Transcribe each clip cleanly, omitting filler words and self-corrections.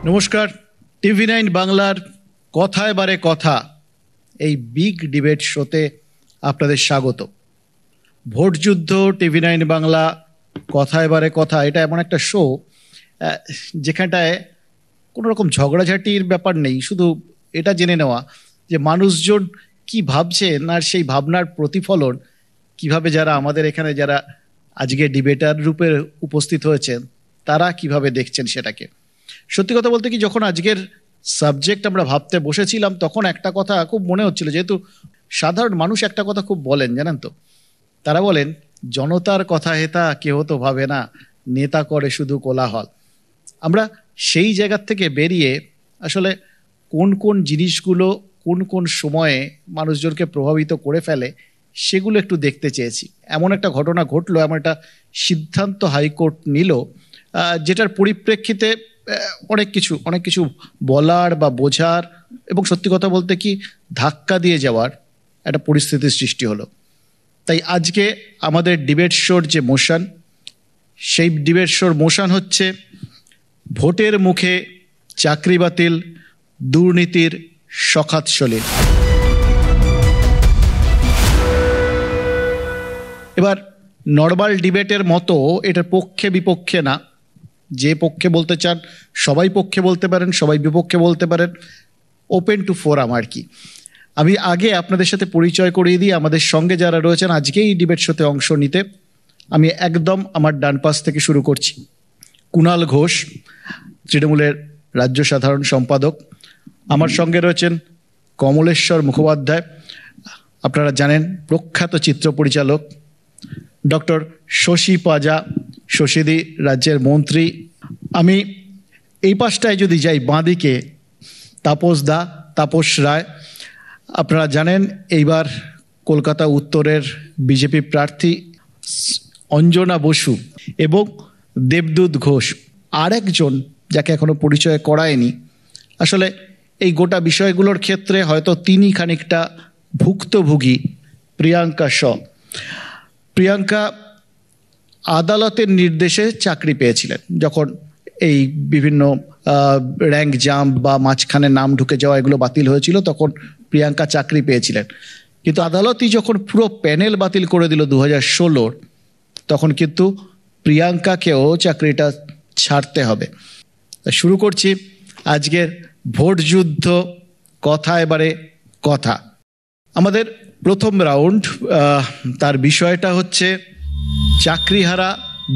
নমস্কার, টিভি9 বাংলার কথায় বারে কথা এই বিগ ডিবেট শোতে আপনাদের স্বাগত। ভোট যুদ্ধ, টিভি9 বাংলা, কথায় বারে কথা, এটা এমন একটা শো যেখানটায় কোনো রকম ঝগড়াঝাটির ব্যাপার নেই, শুধু এটা জেনে নেওয়া যে মানুষজন কি ভাবছেন আর সেই ভাবনার প্রতিফলন কিভাবে যারা আমাদের এখানে যারা আজকে ডিবেটার রূপে উপস্থিত হয়েছেন তারা কিভাবে দেখছেন সেটাকে। সত্যি কথা বলতে কি, যখন আজকের সাবজেক্ট আমরা ভাবতে বসেছিলাম তখন একটা কথা খুব মনে হচ্ছিল, যেহেতু সাধারণ মানুষ একটা কথা খুব বলেন, জানেন তো, তারা বলেন জনতার কথা হেতা কেহ তো ভাবে না, নেতা করে শুধু কোলাহল। আমরা সেই জায়গার থেকে বেরিয়ে আসলে কোন কোন জিনিসগুলো কোন কোন সময়ে মানুষজনকে প্রভাবিত করে ফেলে সেগুলো একটু দেখতে চেয়েছি। এমন একটা ঘটনা ঘটলো, এমন একটা সিদ্ধান্ত হাইকোর্ট নিল যেটার পরিপ্রেক্ষিতে অনেক কিছু বলার বা বোঝার এবং সত্যি কথা বলতে কি ধাক্কা দিয়ে যাওয়ার একটা পরিস্থিতির সৃষ্টি হলো। তাই আজকে আমাদের ডিবেট শোর যে মোশন, সেই ডিবেট শোর মোশন হচ্ছে ভোটের মুখে চাকরি বাতিল, দুর্নীতির সখাত সলিল। এবার নর্মাল ডিবেটের মতো এটার পক্ষে বিপক্ষে না, যে পক্ষে বলতে চান সবাই পক্ষে বলতে পারেন, সবাই বিপক্ষে বলতে পারেন, ওপেন টু ফোরাম আর কি। আমি আগে আপনাদের সাথে পরিচয় করিয়ে দিই আমাদের সঙ্গে যারা রয়েছেন আজকে এই ডিবেট শোতে অংশ নিতে। আমি একদম আমার ডান পাশ থেকে শুরু করছি। কুণাল ঘোষ, তৃণমূলের রাজ্য সাধারণ সম্পাদক। আমার সঙ্গে রয়েছেন কমলেশ্বর মুখোপাধ্যায়, আপনারা জানেন প্রখ্যাত চিত্র পরিচালক। ডক্টর শশী পাজা, শশীদি রাজ্যের মন্ত্রী। আমি এই পাশটায় যদি যাই বাঁদিকে, তাপস রায়, আপনারা জানেন এইবার কলকাতা উত্তরের বিজেপি প্রার্থী অঞ্জনা বসু এবং দেবদূত ঘোষ। আরেকজন যাকে এখনো পরিচয় করায়নি, আসলে এই গোটা বিষয়গুলোর ক্ষেত্রে হয়তো তিনি খানিকটা ভুক্তভোগী, প্রিয়াঙ্কা শ। প্রিয়াঙ্কা আদালতের নির্দেশে চাকরি পেয়েছিলেন। যখন এই বিভিন্ন র্যাঙ্ক জাম্প বা মাঝখানে নাম ঢুকে যাওয়া এগুলো বাতিল হয়েছিল তখন প্রিয়াঙ্কা চাকরি পেয়েছিলেন। কিন্তু আদালতই যখন পুরো প্যানেল বাতিল করে দিল 2016, তখন কিন্তু প্রিয়াঙ্কাকেও চাকরিটা ছাড়তে হবে। শুরু করছি আজকের ভোট যুদ্ধ, কথা এবারে কথা। আমাদের প্রথম রাউন্ড, তার বিষয়টা হচ্ছে চাকরিহারা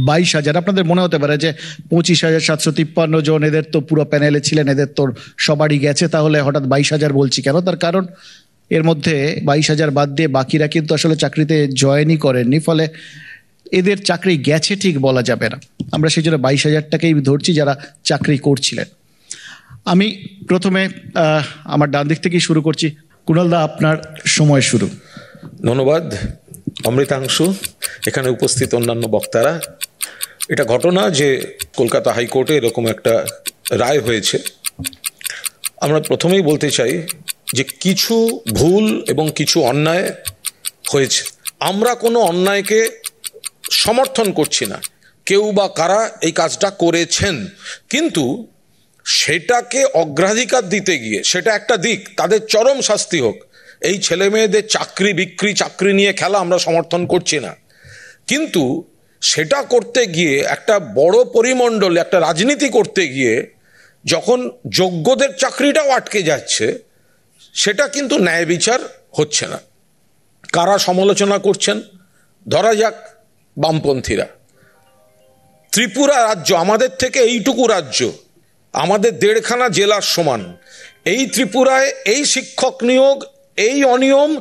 22,000। আপনাদের মনে হতে পারে যে 25,753 জন, এদের তো পুরো প্যানেলে ছিলেন, এদের তো সবারই গেছে, তাহলে হঠাৎ 22,000 বলছি কেন? তার কারণ এর মধ্যে 22,000 বাদ দিয়ে বাকিরা কিন্তু আসলে চাকরিতে জয়েনই করেননি, ফলে এদের চাকরি গেছে ঠিক বলা যাবে না। আমরা সেই জন্য 22,000টাকেই ধরছি যারা চাকরি করছিলেন। আমি প্রথমে আমার ডান দিক থেকেই শুরু করছি। কুণালদা, আপনার সময় শুরু। ধন্যবাদ অমৃতাংশু, এখানে উপস্থিত অন্যান্য বক্তারা। এটা ঘটনা যে কলকাতা হাইকোর্টে এরকম একটা রায় হয়েছে। আমরা প্রথমেই বলতে চাই যে কিছু ভুল এবং কিছু অন্যায় হয়েছে। আমরা কোনো অন্যায়কে সমর্থন করছি না, কেউ বা কারা এই কাজটা করেছেন, কিন্তু সেটাকে অগ্রাধিকার দিতে গিয়ে সেটা একটা দিক, তাদের চরম শাস্তি হোক। এই ছেলে মেয়েদের চাকরি বিক্রি, চাকরি নিয়ে খেলা আমরা সমর্থন করছি না, কিন্তু সেটা করতে গিয়ে একটা বড় পরিমণ্ডলে একটা রাজনীতি করতে গিয়ে যখন যোগ্যদের চাকরিটাও আটকে যাচ্ছে, সেটা কিন্তু ন্যায় বিচার হচ্ছে না। কারা সমালোচনা করছেন? ধরা যাক বামপন্থীরা। ত্রিপুরা রাজ্য আমাদের থেকে এইটুকু রাজ্য, আমাদের 1.5খানা জেলার সমান। এই ত্রিপুরায় এই শিক্ষক নিয়োগ, এই অনিয়ম,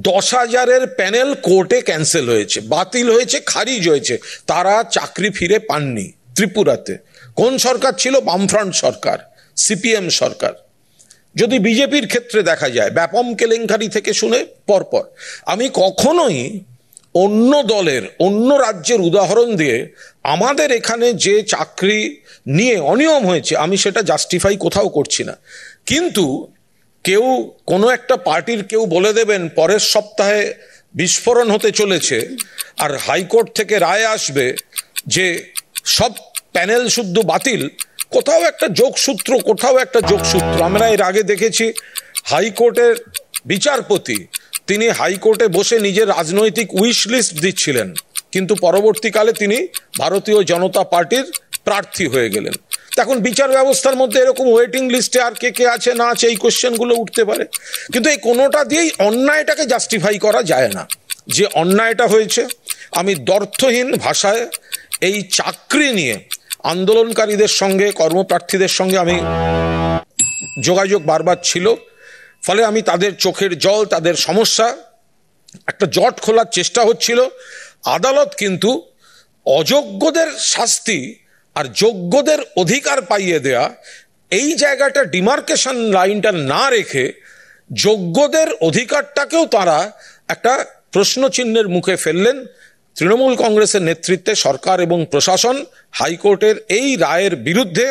10,000-এর প্যানেল কোর্টে ক্যান্সেল হয়েছে, বাতিল হয়েছে, খারিজ হয়েছে, তারা চাকরি ফিরে পাননি। ত্রিপুরাতে কোন সরকার ছিল? বামফ্রন্ট সরকার, সিপিএম সরকার। যদি বিজেপির ক্ষেত্রে দেখা যায়, ব্যাপম কেলেঙ্কারি থেকে শুনে পরপর, আমি কখনোই অন্য দলের, অন্য রাজ্যের উদাহরণ দিয়ে আমাদের এখানে যে চাকরি নিয়ে অনিয়ম হয়েছে আমি সেটা জাস্টিফাই কোথাও করছি না। কিন্তু কেউ, কোনো একটা পার্টির কেউ বলে দেবেন পরের সপ্তাহে বিস্ফোরণ হতে চলেছে আর হাইকোর্ট থেকে রায় আসবে যে সব প্যানেল শুদ্ধ বাতিল, কোথাও একটা যোগসূত্র আমরা এর আগে দেখেছি হাইকোর্টের বিচারপতি তিনি হাইকোর্টে বসে নিজের রাজনৈতিক উইশ লিস্ট দিচ্ছিলেন, কিন্তু পরবর্তীকালে তিনি ভারতীয় জনতা পার্টির প্রার্থী হয়ে গেলেন। এখন বিচার ব্যবস্থার মধ্যে এরকম ওয়েটিং লিস্টে আর কে কে আছে না আছে এই কোশ্চেনগুলো উঠতে পারে, কিন্তু এই কোনোটা দিয়েই অন্যায়টাকে জাস্টিফাই করা যায় না। যে অন্যায়টা হয়েছে, আমি দ্ব্যর্থহীন ভাষায় এই চাকরি নিয়ে আন্দোলনকারীদের সঙ্গে কর্মপ্রার্থীদের সঙ্গে আমি যোগাযোগ বারবার ছিল, ফলে আমি তাদের চোখের জল, তাদের সমস্যা একটা জট খোলার চেষ্টা হচ্ছিল। আদালত কিন্তু অযোগ্যদের শাস্তি আর যোগ্যদের অধিকার পাইয়ে দেয়া এই জায়গাটা ডিমার্কেশন লাইনটা না রেখে যোগ্যদের অধিকারটাকেও তারা একটা প্রশ্নচিহ্নের মুখে ফেললেন। তৃণমূল কংগ্রেসের নেতৃত্বে সরকার এবং প্রশাসন হাইকোর্টের এই রায়ের বিরুদ্ধে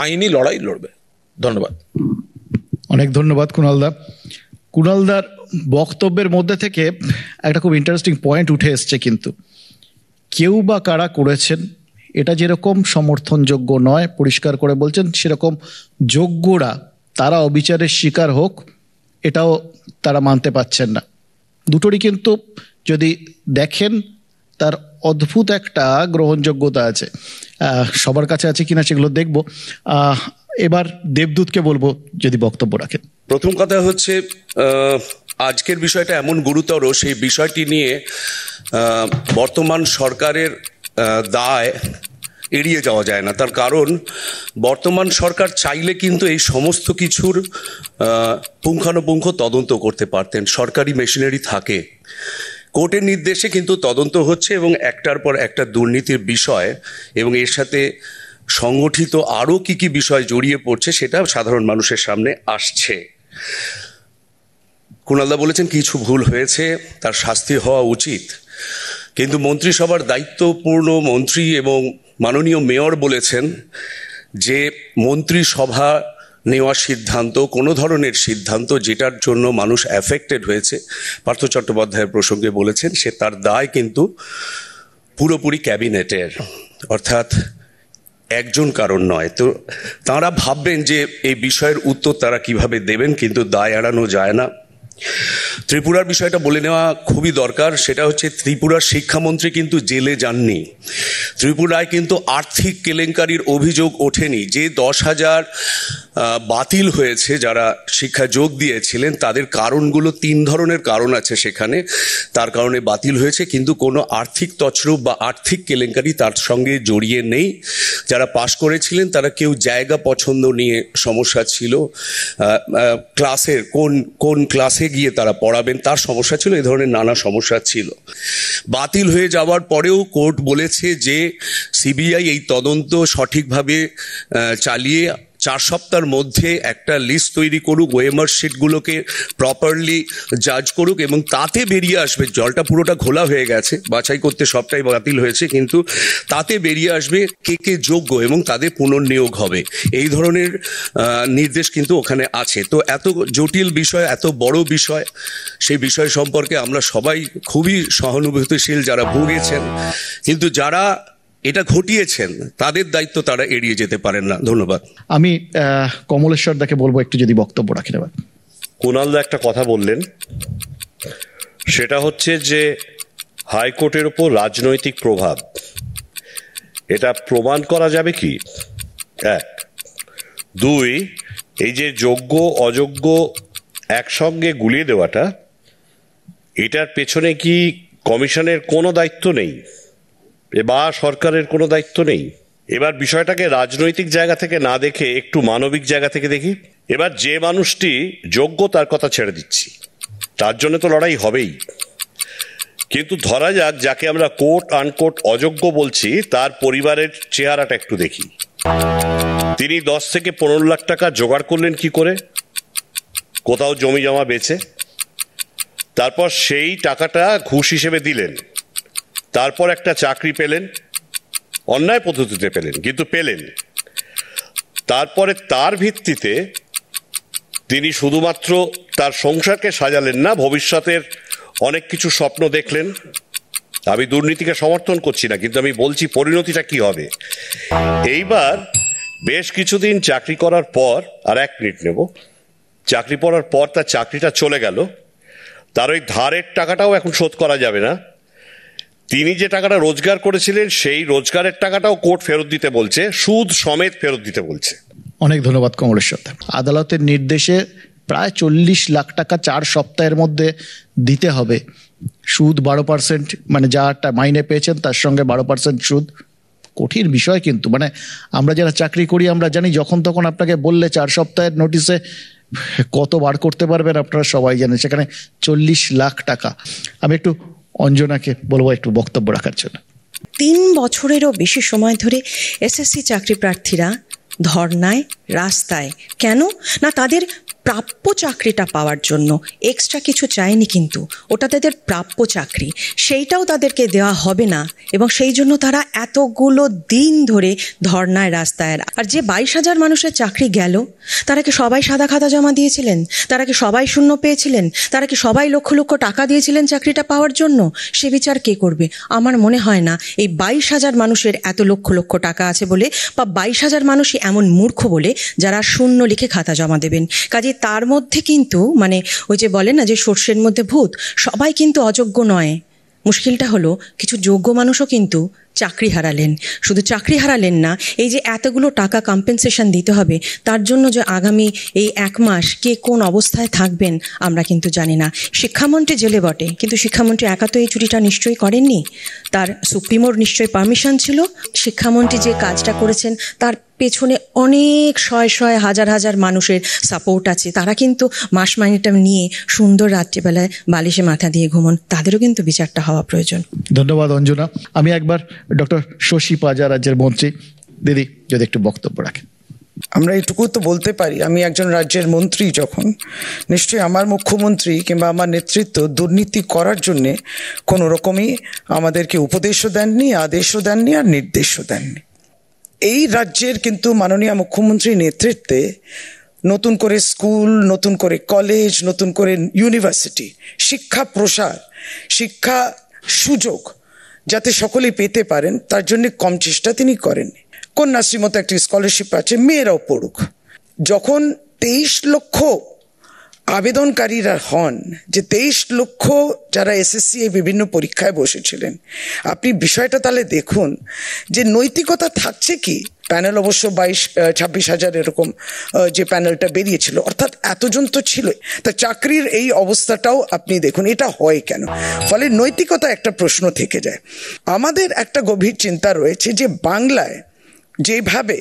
আইনি লড়াই লড়বে। ধন্যবাদ। অনেক ধন্যবাদ কুণালদা। কুণালদার বক্তব্যের মধ্যে থেকে একটা খুব ইন্টারেস্টিং পয়েন্ট উঠে এসছে, কিন্তু কেউ বা কারা করেছেন এটা যেরকম সমর্থনযোগ্য নয়, পরিষ্কার করে বলছেন, সেরকম যোগ্যরা তারা অবিচারের শিকার হোক এটাও তারা মানতে পারছেন না। দুটোরই কিন্তু যদি দেখেন তার অদ্ভুত একটা গ্রহণযোগ্যতা আছে, সবার কাছে আছে কিনা সেগুলো দেখব। এবার দেবদূতকে বলবো যদি বক্তব্য রাখেন। প্রথম কথা হচ্ছে আজকের বিষয়টা এমন গুরুতর, সেই বিষয়টি নিয়ে বর্তমান সরকারের দায় এড়িয়ে যাওয়া যায় না। তার কারণ বর্তমান সরকার চাইলে কিন্তু এই সমস্ত কিছুর পুঙ্খানুপুঙ্খ তদন্ত করতে পারতেন। সরকারি মেশিনারি থাকে, কোর্টের নির্দেশে কিন্তু তদন্ত হচ্ছে এবং একটার পর একটা দুর্নীতির বিষয় এবং এর সাথে সংগঠিত আরও কি কি বিষয় জড়িয়ে পড়ছে সেটা সাধারণ মানুষের সামনে আসছে। কুণালদা বলেছেন কিছু ভুল হয়েছে, তার শাস্তি হওয়া উচিত, কিন্তু মন্ত্রিসভার দায়িত্বপূর্ণ মন্ত্রী এবং মাননীয় মেয়র বলেছেন যে মন্ত্রিসভা নেওয়া সিদ্ধান্ত, কোনো ধরনের সিদ্ধান্ত যেটার জন্য মানুষ অ্যাফেক্টেড হয়েছে, পার্থ চট্টোপাধ্যায়ের প্রসঙ্গে বলেছেন, সে তার দায় কিন্তু পুরোপুরি ক্যাবিনেটের, অর্থাৎ একজন কারণ নয়। তো তাঁরা ভাববেন যে এই বিষয়ের উত্তর তারা কিভাবে দেবেন, কিন্তু দায় এড়ানো যায় না। ত্রিপুরার বিষয়টা বলে নেওয়া খুবই দরকার। সেটা হচ্ছে ত্রিপুরার শিক্ষামন্ত্রী কিন্তু জেলে যাননি। ত্রিপুরায় কিন্তু আর্থিক কেলেঙ্কারির অভিযোগ ওঠেনি। যে 10,000 বাতিল হয়েছে যারা শিক্ষা যোগ দিয়েছিলেন, তাদের কারণগুলো 3 ধরনের কারণ আছে সেখানে, তার কারণে বাতিল হয়েছে, কিন্তু কোনো আর্থিক তছরূপ বা আর্থিক কেলেঙ্কারি তার সঙ্গে জড়িয়ে নেই। যারা পাশ করেছিলেন তারা কেউ জায়গা পছন্দ নিয়ে সমস্যা ছিল, ক্লাসের কোন ক্লাসে গিয়ে তারা পড়াবেন তার সমস্যা ছিল, এই ধরনের নানা সমস্যা ছিল। বাতিল হয়ে যাওয়ার পরেও কোর্ট বলেছে যে সিবিআই এই তদন্ত সঠিকভাবে চালিয়ে 4 সপ্তাহের মধ্যে একটা লিস্ট তৈরি করুক, ওএমআর শিটগুলোকে প্রপারলি জাজ করুক এবং তাতে বেরিয়ে আসবে, জলটা পুরোটা ঘোলা হয়ে গেছে, বাছাই করতে সবটাই বাতিল হয়েছে, কিন্তু তাতে বেরিয়ে আসবে কে কে যোগ্য এবং তাদের পুনর্নিয়োগ হবে। এই ধরনের নির্দেশ কিন্তু ওখানে আছে। তো এত জটিল বিষয়, এত বড় বিষয়, সেই বিষয় সম্পর্কে আমরা সবাই খুবই সহানুভূতিশীল যারা ভুগেছেন, কিন্তু যারা এটা ঘটিয়েছেন তাদের দায়িত্ব তারা এড়িয়ে যেতে পারেন না। ধন্যবাদ। আমি কমলেশ্বর দাকে বলবো একটু যদি বক্তব্য রাখেন। এবার কুণালদা একটা কথা বললেন, সেটা হচ্ছে যে হাইকোর্টের ওপর রাজনৈতিক প্রভাব, এটা প্রমাণ করা যাবে কি? 1, 2, এই যে যোগ্য অযোগ্য একসঙ্গে গুলিয়ে দেওয়াটা, এটার পেছনে কি কমিশনের কোনো দায়িত্ব নেই এবার সরকারের কোনো দায়িত্ব নেই? এবার বিষয়টাকে রাজনৈতিক জায়গা থেকে না দেখে একটু মানবিক জায়গা থেকে দেখি। এবার যে মানুষটি যোগ্য তার কথা ছেড়ে দিচ্ছি, তার জন্য তো লড়াই হবেই, কিন্তু ধরা যাক যাকে আমরা কোট আনকোট অযোগ্য বলছি তার পরিবারের চেহারাটা একটু দেখি। তিনি 10 থেকে 15 লাখ টাকা জোগাড় করলেন কি করে? কোথাও জমি জমা বেচে, তারপর সেই টাকাটা ঘুষ হিসেবে দিলেন, তারপর একটা চাকরি পেলেন, অন্যায় পদ্ধতিতে পেলেন কিন্তু পেলেন। তারপরে তার ভিত্তিতে তিনি শুধুমাত্র তার সংসারকে সাজালেন না, ভবিষ্যতের অনেক কিছু স্বপ্ন দেখলেন। আমি দুর্নীতিকে সমর্থন করছি না, কিন্তু আমি বলছি পরিণতিটা কি হবে। এইবার বেশ কিছুদিন চাকরি করার পর, আর 1 মিনিট নেব, চাকরি করার পর তার চাকরিটা চলে গেল, তার ওই ধারের টাকাটাও এখন শোধ করা যাবে না। তিনি যে টাকাটা রোজগার করেছিলেন সেই রোজগারের টাকাটাও কোর্ট ফেরত দিতে বলছে, সুদ সমেত ফেরত দিতে বলছে। অনেক ধন্যবাদ কমলেশ্বর। আদালতের নির্দেশে প্রায় 40 লাখ টাকা 4 সপ্তাহের মধ্যে দিতে হবে। সুদ 12%, মানে যাটা মাইনে পেয়েছেন তার সঙ্গে 12% সুদ। কঠিন বিষয় কিন্তু, মানে আমরা যারা চাকরি করি আমরা জানি যখন তখন আপনাকে বললে 4 সপ্তাহের নোটিশে কত বার করতে পারবেন আপনারা সবাই জানেন, সেখানে 40 লাখ টাকা। আমি একটু অঞ্জনাকে বলবো একটু বক্তব্য রাখার জন্য। 3 বছরেরও বেশি সময় ধরে এসএসসি চাকরি প্রার্থীরা ধর্নায়, রাস্তায়। কেন না, তাদের প্রাপ্য চাকরিটা পাওয়ার জন্য। এক্সট্রা কিছু চায়নি, কিন্তু ওটা তাদের প্রাপ্য চাকরি, সেইটাও তাদেরকে দেওয়া হবে না। এবং সেই জন্য তারা এতগুলো দিন ধরে ধর্নায়, রাস্তায়। আর যে 22,000 মানুষের চাকরি গেল, তারা কি সবাই সাদা খাতা জমা দিয়েছিলেন? তারা কি সবাই শূন্য পেয়েছিলেন? তারা কি সবাই লক্ষ লক্ষ টাকা দিয়েছিলেন চাকরিটা পাওয়ার জন্য? সে বিচার কে করবে? আমার মনে হয় না এই 22,000 মানুষের এত লক্ষ লক্ষ টাকা আছে বলে, বা 22,000 মানুষই এমন মূর্খ বলে যারা শূন্য লিখে খাতা জমা দেবেন। কাজে তার মধ্যে কিন্তু, মানে ওই যে বলে না যে সর্ষের মধ্যে ভূত, সবাই কিন্তু অযোগ্য নয়। মুশকিলটা হলো কিছু যোগ্য মানুষও কিন্তু চাকরি হারালেন। শুধু চাকরি হারালেন না, এই যে এতগুলো টাকা কম্পেনসেশন দিতে হবে, তার জন্য যে আগামী এই 1 মাস কে কোন অবস্থায় থাকবেন আমরা কিন্তু জানি না। শিক্ষামন্ত্রী জেলে বটে, কিন্তু শিক্ষামন্ত্রী একা তো এই চুরিটা নিশ্চয়ই করেননি, তার সুপ্রিমোর নিশ্চয়ই পারমিশন ছিল। শিক্ষামন্ত্রী যে কাজটা করেছেন তার পেছনে অনেক শয় হাজার হাজার মানুষের সাপোর্ট আছে। তারা কিন্তু মাস মাইনেটা নিয়ে সুন্দর রাত্রিবেলায় বালিশে মাথা দিয়ে ঘুমন, তাদেরও কিন্তু বিচারটা হওয়া প্রয়োজন। ধন্যবাদ অঞ্জনা। আমি একবার ডক্টর শশী পাজা, রাজ্যের মন্ত্রী, দিদি যদি একটু বক্তব্য রাখেন। আমরা এটুকু তো বলতে পারি, আমি একজন রাজ্যের মন্ত্রী যখন, নিশ্চয়ই আমার মুখ্যমন্ত্রী কিংবা আমার নেতৃত্ব দুর্নীতি করার জন্যে কোনো রকমই আমাদেরকে উপদেশও দেননি, আদেশও দেননি, আর নির্দেশও দেননি। এই রাজ্যের কিন্তু মাননীয় মুখ্যমন্ত্রীর নেতৃত্বে নতুন করে স্কুল, নতুন করে কলেজ, নতুন করে ইউনিভার্সিটি, শিক্ষা প্রসার, শিক্ষা সুযোগ যাতে সকলেই পেতে পারেন তার জন্য কম চেষ্টা তিনি করেননি। কন্যাশ্রী মতো একটি স্কলারশিপ আছে, মেয়েরাও পড়ুক। যখন 23 লক্ষ আবেদনকারীরা হন, যে 23 লক্ষ যারা এসএসসি এই বিভিন্ন পরীক্ষায় বসেছিলেন, আপনি বিষয়টা তাহলে দেখুন যে নৈতিকতা থাকছে কি। প্যানেল অবশ্য 22-26 হাজার এরকম যে প্যানেলটা বেরিয়েছিল, অর্থাৎ এতজন তো ছিল। তা চাকরির এই অবস্থাটাও আপনি দেখুন, এটা হয় কেন? ফলে নৈতিকতা একটা প্রশ্ন থেকে যায়। আমাদের একটা গভীর চিন্তা রয়েছে যে বাংলায় যেভাবে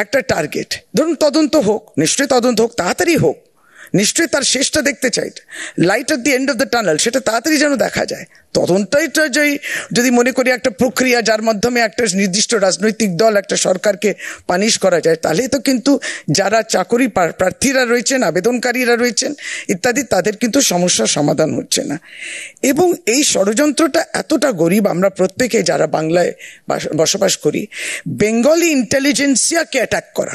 একটা টার্গেট, ধরুন তদন্ত হোক, নিশ্চয়ই তদন্ত হোক, তাড়াতাড়ি হোক, নিশ্চয়ই তার শেষটা দেখতে চাই, light at the end of the tunnel, সেটা তাড়াতাড়ি যেন দেখা যায়। তদন্তটা যদি মনে করি একটা প্রক্রিয়া যার মাধ্যমে একটা নির্দিষ্ট রাজনৈতিক দল, একটা সরকারকে পানিশ করা যায়, তাহলে তো কিন্তু যারা চাকরি প্রার্থীরা রয়েছেন, আবেদনকারীরা রয়েছেন ইত্যাদি, তাদের কিন্তু সমস্যার সমাধান হচ্ছে না। এবং এই ষড়যন্ত্রটা এতটা গরিব, আমরা প্রত্যেকে যারা বাংলায় বসবাস করি, বেঙ্গলি ইন্টেলিজেন্সিয়াকে অ্যাটাক করা,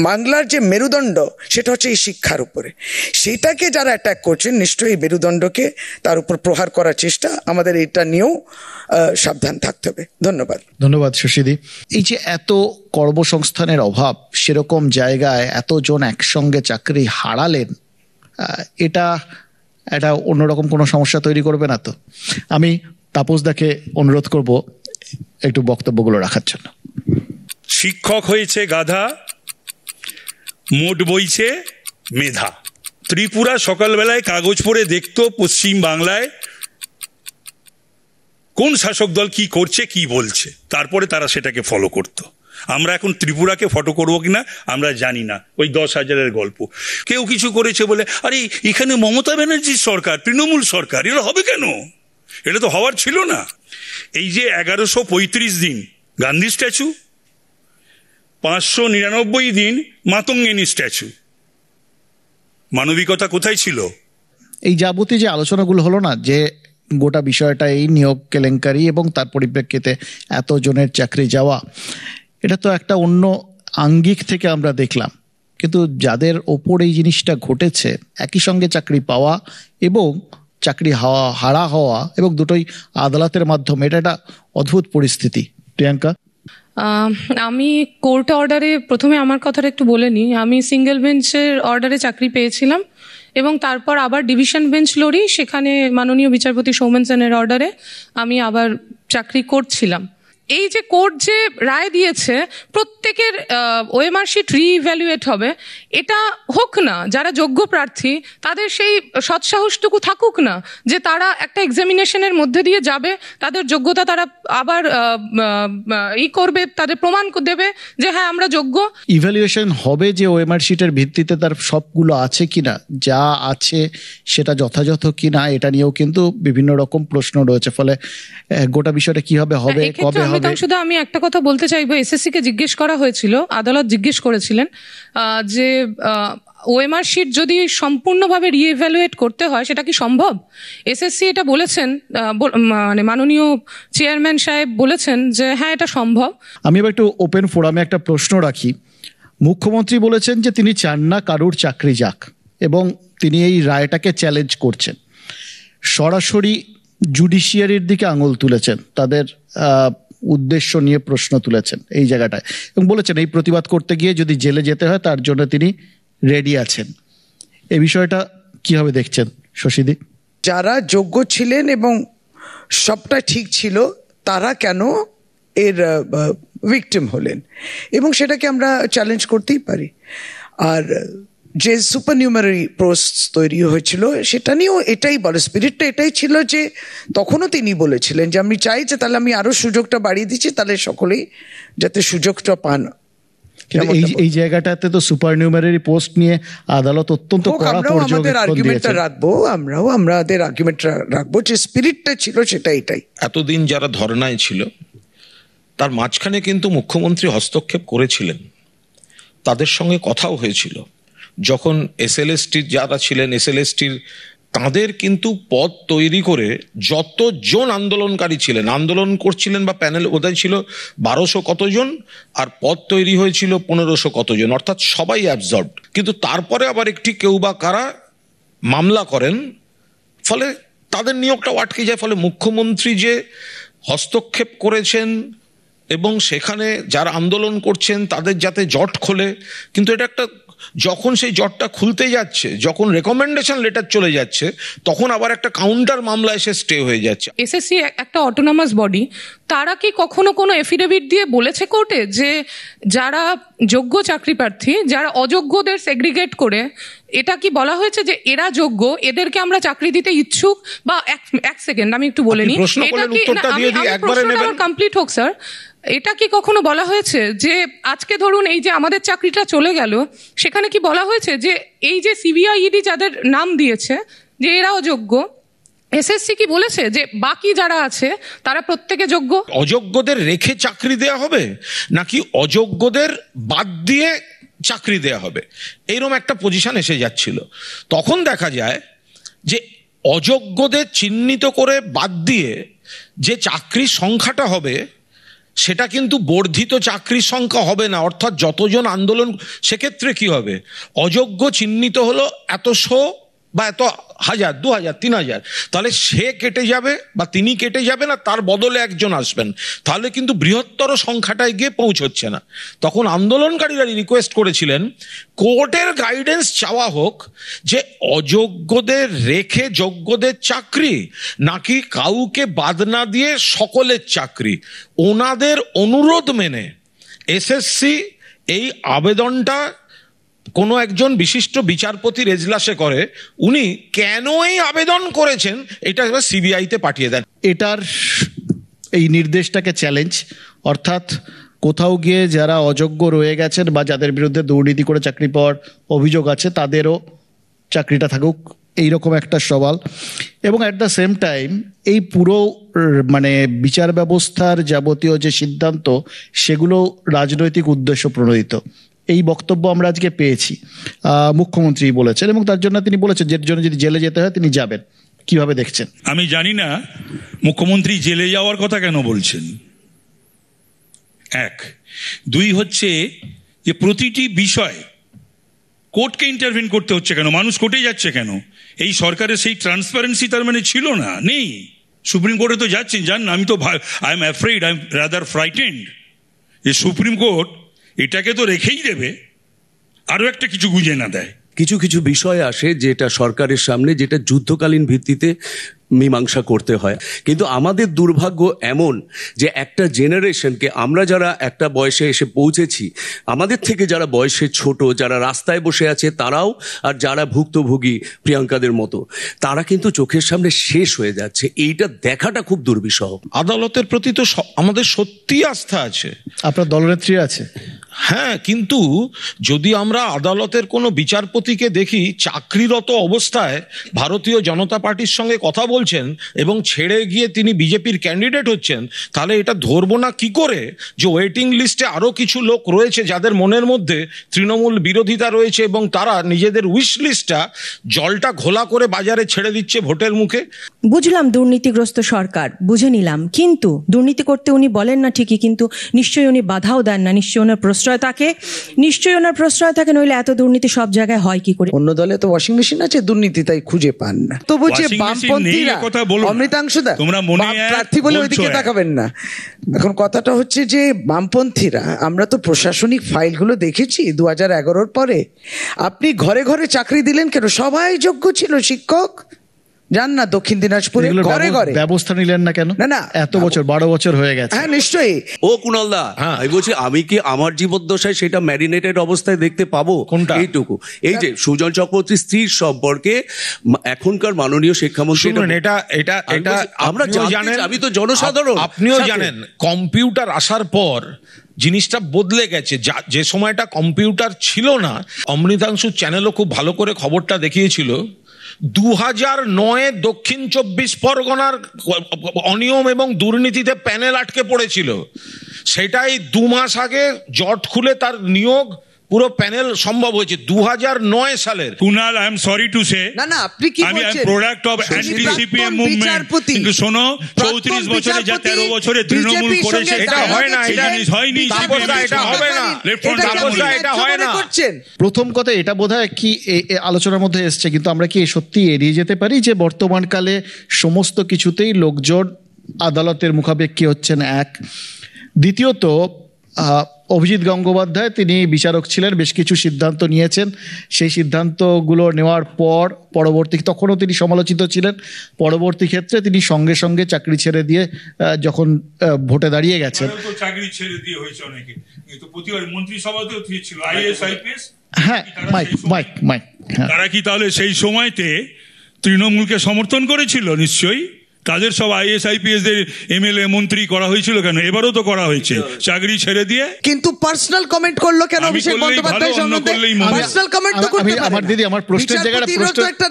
বাংলার যে মেরুদণ্ড সেটা হচ্ছে এই শিক্ষার উপরে, সেটাকে যারা অ্যাটাক করছেন, নিশ্চয়ই এই মেরুদণ্ডকে তার উপর প্রহার করার চেষ্টা। আমাদের এটা নিয়েও সাবধান থাকতে হবে। ধন্যবাদ। ধন্যবাদ সুশীদি। এই যে এত কর্মসংস্থানের অভাব, সেরকম জায়গায় এতজন একসঙ্গে চাকরি হারালেন, এটা অন্যরকম কোনো সমস্যা তৈরি করবে না তো? আমি তাপসদাকে অনুরোধ করব একটু বক্তব্যগুলো রাখার জন্য। শিক্ষক হয়েছে গাধা, মোট বইছে মেধা। ত্রিপুরা সকালবেলায় কাগজ পড়ে দেখতো পশ্চিম বাংলায় কোন শাসক দল কি করছে, কি বলছে, তারপরে তারা সেটাকে ফলো করত। আমরা এখন ত্রিপুরাকে ফটো করবো কিনা আমরা জানি না। ওই 10,000-এর গল্প, কেউ কিছু করেছে বলে, আরে এখানে মমতা ব্যানার্জির সরকার, তৃণমূল সরকার, এটা হবে কেন? এটা তো হওয়ার ছিল না। এই যে 1135 দিন গান্ধী স্ট্যাচু, 599 দিন মাতঙ্গিনী স্ট্যাচু, মানবিকতা কোথায় ছিল? এই যাবতীয় যে আলোচনাগুলো হলো না, যে গোটা বিষয়টা এই নিয়োগ কেলেঙ্কারি এবং তার পরিপ্রেক্ষিতে এতজনের চাকরি যাওয়া, এটা তো একটা অন্য আঙ্গিক থেকে আমরা দেখলাম। কিন্তু যাদের ওপর এই জিনিসটা ঘটেছে, একই সঙ্গে চাকরি পাওয়া এবং চাকরি হারা হওয়া, এবং দুটোই আদালতের মাধ্যমে, এটা একটা অদ্ভুত পরিস্থিতি। প্রিয়াঙ্কা? আমি কোর্ট অর্ডারে, প্রথমে আমার কথাটা একটু বলে নিই, আমি সিঙ্গেল বেঞ্চের অর্ডারে চাকরি পেয়েছিলাম এবং তারপর আবার ডিভিশন বেঞ্চ লড়ি, সেখানে মাননীয় বিচারপতি সৌমেন সেনের অর্ডারে আমি আবার চাকরি করছিলাম। এই যে কোর্ট যে রায় দিয়েছে প্রত্যেকের ওএমআর শিট রিইভ্যালুয়েট হবে, এটা হোক না, যারা যোগ্য প্রার্থী তাদের সেই সৎসাহসটুকু থাকুক না যে তারা একটা এক্সামিনেশনের মধ্যে দিয়ে যাবে, তাদের যোগ্যতা তারা আবার করবে, তাদের প্রমাণ দেবে যে হ্যাঁ আমরা যোগ্য। ইভ্যালুয়েশন হবে যে ওএমআর শিটের ভিত্তিতে তার সবগুলো আছে কিনা, যা আছে সেটা যথাযথ কিনা, এটা নিয়েও কিন্তু বিভিন্ন রকম প্রশ্ন রয়েছে। ফলে গোটা বিষয়টা কি হবে, কবে হবে। শুধু আমি একটা কথা বলতে চাইবো, এসএসসি কে জিজ্ঞেস করা হয়েছিল, আদালত জিজ্ঞেস করেছিলেন যে ওএমআর শিট যদি সম্পূর্ণভাবে রিইভ্যালুয়েট করতে হয় সেটা কি সম্ভব। এসএসসি এটা বলেছেন, মানে মাননীয় চেয়ারম্যান সাহেব বলেছেন যে হ্যাঁ এটা সম্ভব। আমি এবার একটু ওপেন ফোরামে একটা প্রশ্ন রাখি। মুখ্যমন্ত্রী বলেছেন যে তিনি চান না কারুর চাকরি যাক এবং তিনি এই রায়টাকে চ্যালেঞ্জ করছেন, সরাসরি জুডিশিয়ারির দিকে আঙুল তুলেছেন, তাদের উদ্দেশ্য নিয়ে প্রশ্ন তুলেছেন এই জায়গাটায় এবং বলেছেন এই প্রতিবাদ করতে গিয়ে যদি জেলে যেতে হয় তার জন্য তিনি রেডি আছেন। এই বিষয়টা কিভাবে দেখছেন শশীদি? যারা যোগ্য ছিলেন এবং সবটা ঠিক ছিল তারা কেন এর ভিকটিম হলেন, এবং সেটাকে আমরা চ্যালেঞ্জ করতেই পারি। আর যে সুপারনিউমারি পোস্ট তৈরি হয়েছিল সেটা নিয়েও এটাই বলে, স্পিরিটটা এটাই ছিল যে তখনও তিনি বলেছিলেন যে আমি চাই যে তাহলে আমি আরো সুযোগটা বাড়িয়ে দিচ্ছি, তাহলে সকলেই যাতে সুযোগটা পান। এই জায়গাটাতে তো সুপারনিউমারি পোস্ট নিয়ে আদালত অত্যন্ত কড়া পর্যবেক্ষণ দিয়েছে। আমরাও আমাদের আর্গুমেন্ট রাখবো যে স্পিরিটটা ছিল সেটা এটাই। এতদিন যারা ধর্নায় ছিল তার মাঝখানে কিন্তু মুখ্যমন্ত্রী হস্তক্ষেপ করেছিলেন, তাদের সঙ্গে কথাও হয়েছিল। যখন এসএলএসটির যারা ছিলেন, এসএলএসটির তাদের কিন্তু পদ তৈরি করে যতজন আন্দোলনকারী ছিলেন, আন্দোলন করছিলেন বা প্যানেল বোধহয় ছিল 1200 কতজন, আর পদ তৈরি হয়েছিল 1500 কতজন, অর্থাৎ সবাই অ্যাবজর্বড। কিন্তু তারপরে আবার একটি কেউ বা কারা মামলা করেন, ফলে তাদের নিয়োগটাও আটকে যায়। ফলে মুখ্যমন্ত্রী যে হস্তক্ষেপ করেছেন এবং সেখানে যারা আন্দোলন করছেন তাদের যাতে জট খোলে, কিন্তু এটা একটা যখন সেই জটটা খুলতে যাচ্ছে, যখন রেকমেন্ডেশন লেটার চলে যাচ্ছে, তখন আবার একটা কাউন্টার মামলা এসে স্টে হয়ে যাচ্ছে। এসএসসি একটা অটোনমাস বডি, তারা কি কখনো কোনো এফিডেভিট দিয়ে বলেছে কোর্টে যে যারা যোগ্য চাকরি প্রার্থী, যারা অযোগ্যদের সেগ্রিগেট করে, এটা কি বলা হয়েছে যে এরা যোগ্য, এদেরকে আমরা চাকরি দিতে ইচ্ছুক? বা এক সেকেন্ড আমি একটু বলে নিই, কমপ্লিট হোক স্যার। এটা কি কখনো বলা হয়েছে যে আজকে ধরুন এই যে আমাদের চাকরিটা চলে গেল, সেখানে কি বলা হয়েছে যে এই যে সিবিআইইডি যাদের নাম দিয়েছে যে এরাও যোগ্য, এসএসসি কি বলেছে যে বাকি যারা আছে তারা প্রত্যেকে যোগ্য? অযোগ্যদের রেখে চাকরি দেয়া হবে নাকি অযোগ্যদের বাদ দিয়ে চাকরি দেয়া হবে, এইরকম একটা পজিশন এসে যাচ্ছিল। তখন দেখা যায় যে অযোগ্যদের চিহ্নিত করে বাদ দিয়ে যে চাকরির সংখ্যাটা হবে সেটা কিন্তু বর্ধিত চাকরির সংখ্যা হবে না, অর্থাৎ যতজন আন্দোলন, সেক্ষেত্রে কি হবে, অযোগ্য চিহ্নিত হলো এতশো বা এত হাজার, 2000, 3000, তাহলে সে কেটে যাবে বা তিনি কেটে যাবেন আর তার বদলে একজন আসবেন, তাহলে কিন্তু বৃহত্তর সংখ্যাটায় গিয়ে পৌঁছচ্ছে না। তখন আন্দোলনকারীরা রিকোয়েস্ট করেছিলেন কোর্টের গাইডেন্স চাওয়া হোক যে অযোগ্যদের রেখে যোগ্যদের চাকরি নাকি কাউকে বাদ না দিয়ে সকলের চাকরি। ওনাদের অনুরোধ মেনে এসএসসি এই আবেদনটা কোনো একজন বিশিষ্ট বিচারপতির এজলাসে করে। উনি কেন এই আবেদন করেছেন এটা সিবিআইতে পাঠিয়ে দেন। এটার এই নির্দেশটাকে চ্যালেঞ্জ, অর্থাৎ কোথাও গিয়ে যারা অযোগ্য রয়ে গেছেন বা যাদের বিরুদ্ধে দুর্নীতি করে চাকরি পাওয়ার অভিযোগ আছে তাদেরও চাকরিটা থাকুক, এইরকম একটা সওয়াল। এবং অ্যাট দ্য সেম টাইম এই পুরো মানে বিচার ব্যবস্থার যাবতীয় যে সিদ্ধান্ত সেগুলো রাজনৈতিক উদ্দেশ্য প্রণোদিত, এই বক্তব্য আমরা আজকে পেয়েছি। মুখ্যমন্ত্রী বলেছেন এবং তার জন্য তিনি বলেছেন যে জন্য যদি জেলে যেতে হয় তিনি যাবেন। কিভাবে দেখছেন? আমি জানি না মুখ্যমন্ত্রী জেলে যাওয়ার কথা কেন বলছেন। 1, 2 হচ্ছে যে প্রতিটি বিষয় কোর্টকে ইন্টারভিন করতে হচ্ছে কেন, মানুষ কোর্টে যাচ্ছে কেন? এই সরকারের সেই ট্রান্সপারেন্সি তার মানে ছিল না, নেই। সুপ্রিম কোর্টে তো যাচ্ছেন, যান না। আমি তো I am afraid, I am rather frightened যে সুপ্রিম কোর্ট এটাকে তো রেখেই দেবে, আরো একটা কিছু গুঁজে না দেয়। কিছু কিছু বিষয় আসে যেটা সরকারের সামনে, যেটা যুদ্ধকালীন ভিত্তিতে মীমাংসা করতে হয়। কিন্তু আমাদের দুর্ভাগ্য এমন যে একটা জেনারেশনকে, আমরা যারা একটা বয়সে এসে পৌঁছেছি, আমাদের থেকে যারা বয়সে ছোট, যারা রাস্তায় বসে আছে তারাও, আর যারা ভুক্তভোগী প্রিয়াঙ্কাদের মতো, তারা কিন্তু চোখের সামনে শেষ হয়ে যাচ্ছে। এইটা দেখাটা খুব দুর্বিষহ। আদালতের প্রতি তো আমাদের সত্যি আস্থা আছে। আপনার দলনেত্রী আছে? হ্যাঁ, কিন্তু যদি আমরা আদালতের কোনো বিচারপতিকে দেখি চাকরিরত অবস্থায় ভারতীয় জনতা পার্টির সঙ্গে কথা বলছেন এবং ছেড়ে গিয়ে তিনি বিজেপির ক্যান্ডিডেট হচ্ছেন, তাহলে এটা ধরবো না কি করে যে ওয়েটিং লিস্টে আরো কিছু লোক রয়েছে যাদের মনের মধ্যে তৃণমূল বিরোধিতা রয়েছে এবং তারা নিজেদের উইশ লিস্টটা জলটা ঘোলা করে বাজারে ছেড়ে দিচ্ছে ভোটের মুখে। বুঝলাম দুর্নীতিগ্রস্ত সরকার, বুঝে নিলাম, কিন্তু দুর্নীতি করতে উনি বলেন না ঠিকই, কিন্তু নিশ্চয়ই উনি বাধাও দেন না, নিশ্চয়ই ওনার প্রশ্রয় থাকে, নইলে এত দুর্নীতি সব জায়গায় হয় কি করে? অন্য দলে তো ওয়াশিং মেশিন আছে, দুর্নীতি তাই খুঁজে পান না। তো বলছে Washing machine বামপন্থীরা, নেই, এ কথা বলো না। অমৃতাংশুদা, তোমরা মনে প্রার্থী বলে বলছো ওইদিকে এক। তাকাবেন না। এখন কথাটা হচ্ছে যে বামপন্থীরা, আমরা তো প্রশাসনিক ফাইলগুলো দেখেছি 2011-র পরে। আপনি ঘরে ঘরে চাকরি দিলেন কেন? সবাই যোগ্য ছিল শিক্ষক, যান না দক্ষিণ দিনাজপুরে এগুলোর ঘরে ঘরে ব্যবস্থা নিলেন না কেন? না। এত বছর, 12 বছর হয়ে গেছে। হ্যাঁ নিশ্চয়ই। ও কুণালদা, আমি বলছি, আমি কি আমার জীবদ্দশায় সেটা ম্যারিনেটেড অবস্থায় দেখতে পাবো? কোনটা? এইটুকু, এই যে সুজন চক্রবর্তীর স্ত্রীর সম্পর্কে এখনকার মাননীয় শিক্ষামন্ত্রী, শুনুন, এটা আমরা জানেন, আমি তো জনসাধারণ। আপনিও জানেন কম্পিউটার আসার পর জিনিসটা বদলে গেছে। যে সময়টা কম্পিউটার ছিল না, অমৃতাংশু চ্যানেলও খুব ভালো করে খবরটা দেখিয়েছিল। 2009-এ দক্ষিণ 24 পরগনার অনিয়ম এবং দুর্নীতিতে প্যানেল আটকে পড়েছিল। সেটাই 2 মাস আগে জট খুলে তার নিয়োগ, পুরো প্যানেল সম্ভব হয়েছে 2009 সালের। Kunal, I am sorry to say, না, আপনি কি আমি বলছেন? Product of anti CPM movement. কিন্তু শোনো, 34 বছরে যা 13 বছরে তৃণমূল করেছে, এটা হয় না, এটা হয়নি। এটা হবে না, এটা হয় না। প্রথম কথা এটা বোধহয় কি আলোচনার মধ্যে এসছে, কিন্তু আমরা কি সত্যি এড়িয়ে যেতে পারি যে বর্তমানকালে সমস্ত কিছুতেই লোকজন আদালতের মুখাপেক্ষী হচ্ছেন? এক, দ্বিতীয়ত অভিজিৎ গঙ্গোপাধ্যায়, তিনি বিচারক ছিলেন, বেশ কিছু সিদ্ধান্ত নিয়েছেন। সেই সিদ্ধান্তগুলো নেওয়ার পর তখনও তিনি সমালোচিত ছিলেন। পরবর্তী ক্ষেত্রে তিনি সঙ্গে সঙ্গে চাকরি ছেড়ে দিয়ে যখন ভোটে দাঁড়িয়ে গেছেন, চাকরি ছেড়ে দিয়ে হয়েছে অনেকে, কিন্তু প্রতিবার মন্ত্রিসভাতেও ছিল আইএএস আইপিএস। হ্যাঁ, মাইক, তারা কি তাহলে সেই সময়তে তৃণমূলকে সমর্থন করেছিল? নিশ্চয়ই। তাদের সব আইএস আইপিএস দের এমএলএ মন্ত্রী করা হয়েছিল কেন? এবারও তো করা হয়েছে, চাকরি ছেড়ে দিয়ে। কিন্তু পার্সোনাল কমেন্ট করলো কেন অভিষেক বন্দ্যোপাধ্যায় সম্বন্ধে? পার্সোনাল কমেন্ট তো করতে পারেন। আমার দিদি, আমার প্রশ্নের জায়গাটা একটা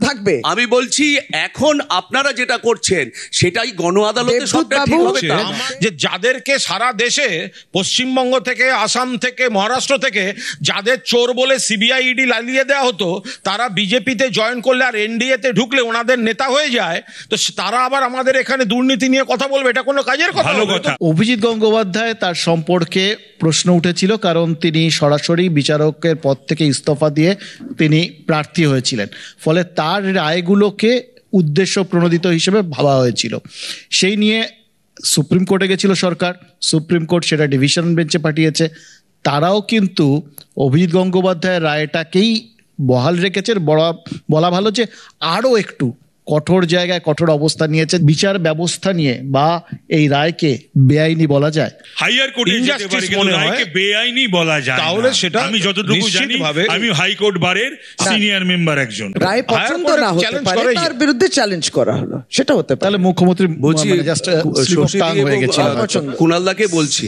থাকবে। আমি বলছি, এখন আপনারা যেটা করছেন সেটাই গণ আদালতে সবটা ঠিক হবে। যে যাদেরকে সারা দেশে, পশ্চিমবঙ্গ থেকে, আসাম থেকে, মহারাষ্ট্র থেকে যাদের চোর বলে সিবিআই ইডি লালিয়ে দেওয়া হতো, তারা বিজেপিতে জয়েন করলে আর এনডিএ তে ঢুকলে ওনাদের নেতা হয়ে যায়, তো তারা আবার আমাদের এখানে দুর্নীতি নিয়ে কথা বলবে, এটা কোনো কাজের কথা? ভালো কথা। অভিজিৎ গঙ্গোপাধ্যায়, তার সম্পর্কে প্রশ্ন উঠেছিল কারণ তিনি সরাসরি বিচারকের পদ থেকে ইস্তফা দিয়ে তিনি প্রার্থী হয়েছিলেন, ফলে তার রায়গুলোকে উদ্দেশ্য প্রণোদিত হিসেবে ভাবা হয়েছিল। সেই নিয়ে সুপ্রিম কোর্টে গেছিল সরকার, সুপ্রিম কোর্ট সেটা ডিভিশন বেঞ্চে পাঠিয়েছে। তারাও কিন্তু অভিজিৎ গঙ্গোপাধ্যায়ের রায়টাকেই বহাল রেখেছে। বলা ভালো যে আরও একটু কঠোর জায়গায় কঠোর অবস্থান নিয়েছে বিচার ব্যবস্থা নিয়ে, বা এই রায়কে বেআইনি বলা যায়? হাইয়ার কোর্টে যেতে পারে, কিন্তু রায়কে বেআইনি বলা যায় তাহলে সেটা আমি যতটুকু জানি, আমি হাইকোর্ট বারের সিনিয়র মেম্বার একজন। রায় পছন্দ না হতে পারে, তার বিরুদ্ধে চ্যালেঞ্জ করা হলো, সেটা হতে পারে। তাহলে মুখ্যমন্ত্রী বলছি, হয়ে গেছিল। কুণালদাকে বলছি,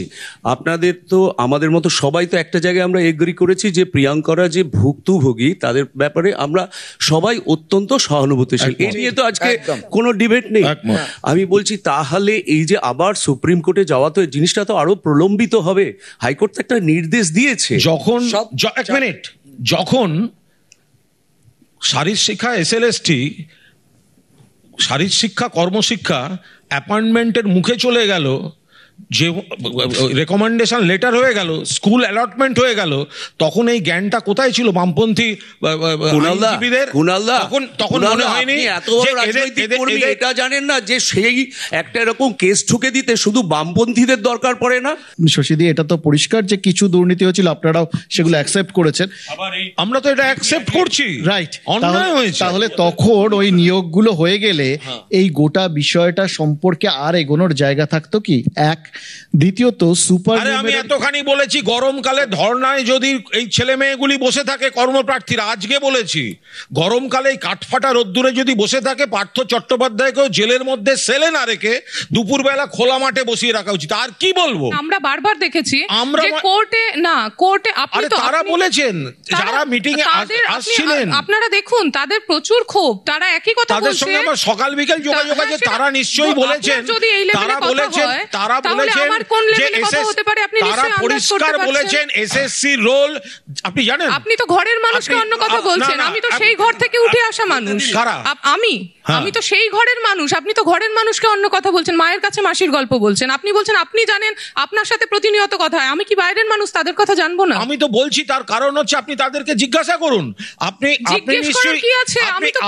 আপনাদের তো আমাদের মতো সবাই তো একটা জায়গায় আমরা এগ্রি করেছি যে প্রিয়াঙ্কারা যে ভুক্তভোগী, তাদের ব্যাপারে আমরা সবাই অত্যন্ত সহানুভূতিশীল। এই নিয়ে তো আজকে কোনো ডিবেট নেই। আমি বলছি, তাহলে এই যে আবার সুপ্রিম কোর্টে যাওয়া, তো জিনিসটা তো আরো প্রলম্বিত হবে। হাইকোর্ট তো একটা নির্দেশ দিয়েছে। যখন শারীর শিক্ষা এসএলএসটি, শারীর শিক্ষা কর্মশিক্ষা অ্যাপয়েন্টমেন্টের মুখে চলে গেল, যে রেকমেন্ডেশন লেটার হয়ে গেল, স্কুল অ্যালটমেন্ট হয়ে গেল, তখন এই জ্ঞানটা কোথায় ছিল বামপন্থী আইনজীবীদের? তখন মনে হয়নি এত বড় রাজনৈতিক কর্মী এটা জানেন না যে সেই একটা এরকম কেস ঠুকে দিতে শুধু বামপন্থীদের দরকার পড়ে না? শশীদি, এটা তো পরিষ্কার যে কিছু দুর্নীতি হয়েছিল, আপনারাও সেগুলো অ্যাকসেপ্ট করেছেন। আমরা তো এটা অ্যাকসেপ্ট করছি, রাইট। অন্যায় হয়েছে। তাহলে তখন ওই নিয়োগগুলো হয়ে গেলে এই গোটা বিষয়টা সম্পর্কে আর এগোনোর জায়গা থাকতো কি? এক। দ্বিতীয়ত সুপার, আমি এতখানি বলেছি, গরমকালে ধর্নায় যদি এই ছেলে মেয়েগুলি বসে থাকে কর্মপ্রার্থীরা, আজকে বলেছি গরমকালে এই কাঠফাটা রোদ্দুরে যদি বসে থাকে, পার্থ চট্টোপাধ্যায়কেও জেলের মধ্যে সেলে না রেখে দুপুরবেলা খোলা মাঠে বসিয়ে রাখা উচিত। আর কি বলবো? আমরা বারবার দেখেছি যে কোর্টে আপনি তো তারা বলেছেন, যারা মিটিং এ আসছিলেন, আপনারা দেখুন তাদের প্রচুর ক্ষোভ, তারা একই কথা বলছে। তাদের সঙ্গে আমার সকাল বিকেল যোগাযোগ আছে, তারা নিশ্চয়ই বলেছেন, তারা বলেছেন যে তারা পরিষ্কার বলেছেন এসএসসি রোল। আপনি জানেন, আপনি তো ঘরের মানুষকে অন্য কথা বলছেন, আমি তো সেই ঘর থেকে উঠে আসা মানুষ। আমি তো সেই ঘরের মানুষ, আপনি তো ঘরের মানুষকে অন্য কথা বলছেন, মায়ের কাছে মাসির গল্প বলছেন। আপনি বলছেন আপনি জানেন, আপনার সাথে প্রতিনিয়ত কথা হয়, আমি কি বাইরের মানুষ, তাদের কথা জানবো না? আমি তো বলছি তার কারণ হচ্ছে আপনি তাদেরকে জিজ্ঞাসা করুন। আপনি নিশ্চয়ই কি আছে, আমি তো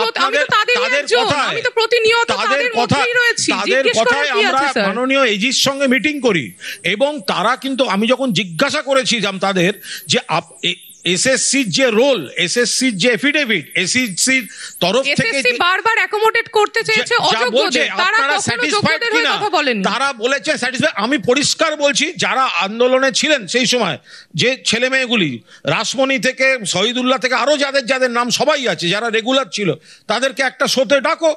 তাদেরই একজন, আমি তো প্রতিনিয়ত তাদের মধ্যেই রয়েছি। তাদের কথায় আমরা মাননীয় এজির সঙ্গে মিটিং করি, এবং তারা কিন্তু, আমি যখন জিজ্ঞাসা করেছিলাম তাদের যে এসএসসির যে রোল, এসএসসির যে এফিডেভিট, এসএসসির তরফ থেকে বারবার অ্যাকোমোডেট করতে চেয়েছে অযোগ্যদের, তারা কখনো যোগ্যদের হয়ে কথা বলেনি। তারা বলেছে স্যাটিসফাই। আমি পরিষ্কার বলছি, যারা আন্দোলনে ছিলেন সেই সময়, যে ছেলে মেয়েগুলি রাসমণি থেকে শহীদুল্লাহ থেকে আরো যাদের নাম সবাই আছে, যারা রেগুলার ছিল, তাদেরকে একটা শোতে ডাকো।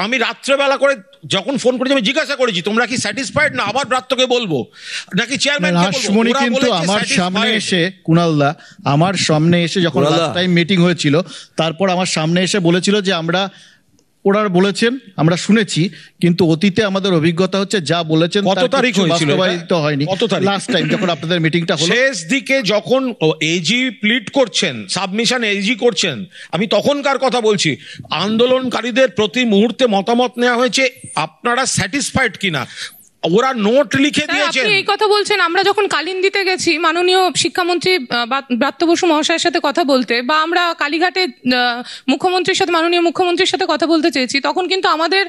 আমি রাত্রেবেলা করে যখন ফোন করেছি, আমি জিজ্ঞাসা করেছি তোমরা কি স্যাটিসফাইড না, আবার রাত্রকে বলবো নাকি চেয়ারম্যানকে বলবো? রাসমণি কিন্তু আমার সামনে এসে, কুণালদা আমার সামনে এসে যখন লাস্ট টাইম মিটিং হয়েছিল, তারপর আমার সামনে এসে বলেছিল যে ওরা বলেছেন আমরা শুনেছি, কিন্তু অতীতে আমাদের অভিজ্ঞতা হচ্ছে যা বলেছেন কত তারিখ হয়েছিল বাস্তবায়িত হয়নি। লাস্ট টাইম যখন আপনাদের মিটিংটা হলো, শেষ দিকে যখন এজি প্লিড করছেন, সাবমিশন এজি করছেন, আমি তখনকার কথা বলছি। আন্দোলনকারীদের প্রতি মুহূর্তে মতামত নেওয়া হয়েছে, আপনারা স্যাটিসফাইড কিনা। ওরা নোট লিখে দিয়েছেন। আপনি এই কথা বলছেন, আমরা যখন কালিন্দিতে গেছি মাননীয় শিক্ষামন্ত্রী ব্রাত্য বসু মহাশয়ের সাথে কথা বলতে, বা আমরা কালীঘাটে মুখ্যমন্ত্রীর সাথে, মাননীয় মুখ্যমন্ত্রীর সাথে কথা বলতে চেয়েছি, তখন কিন্তু আমাদের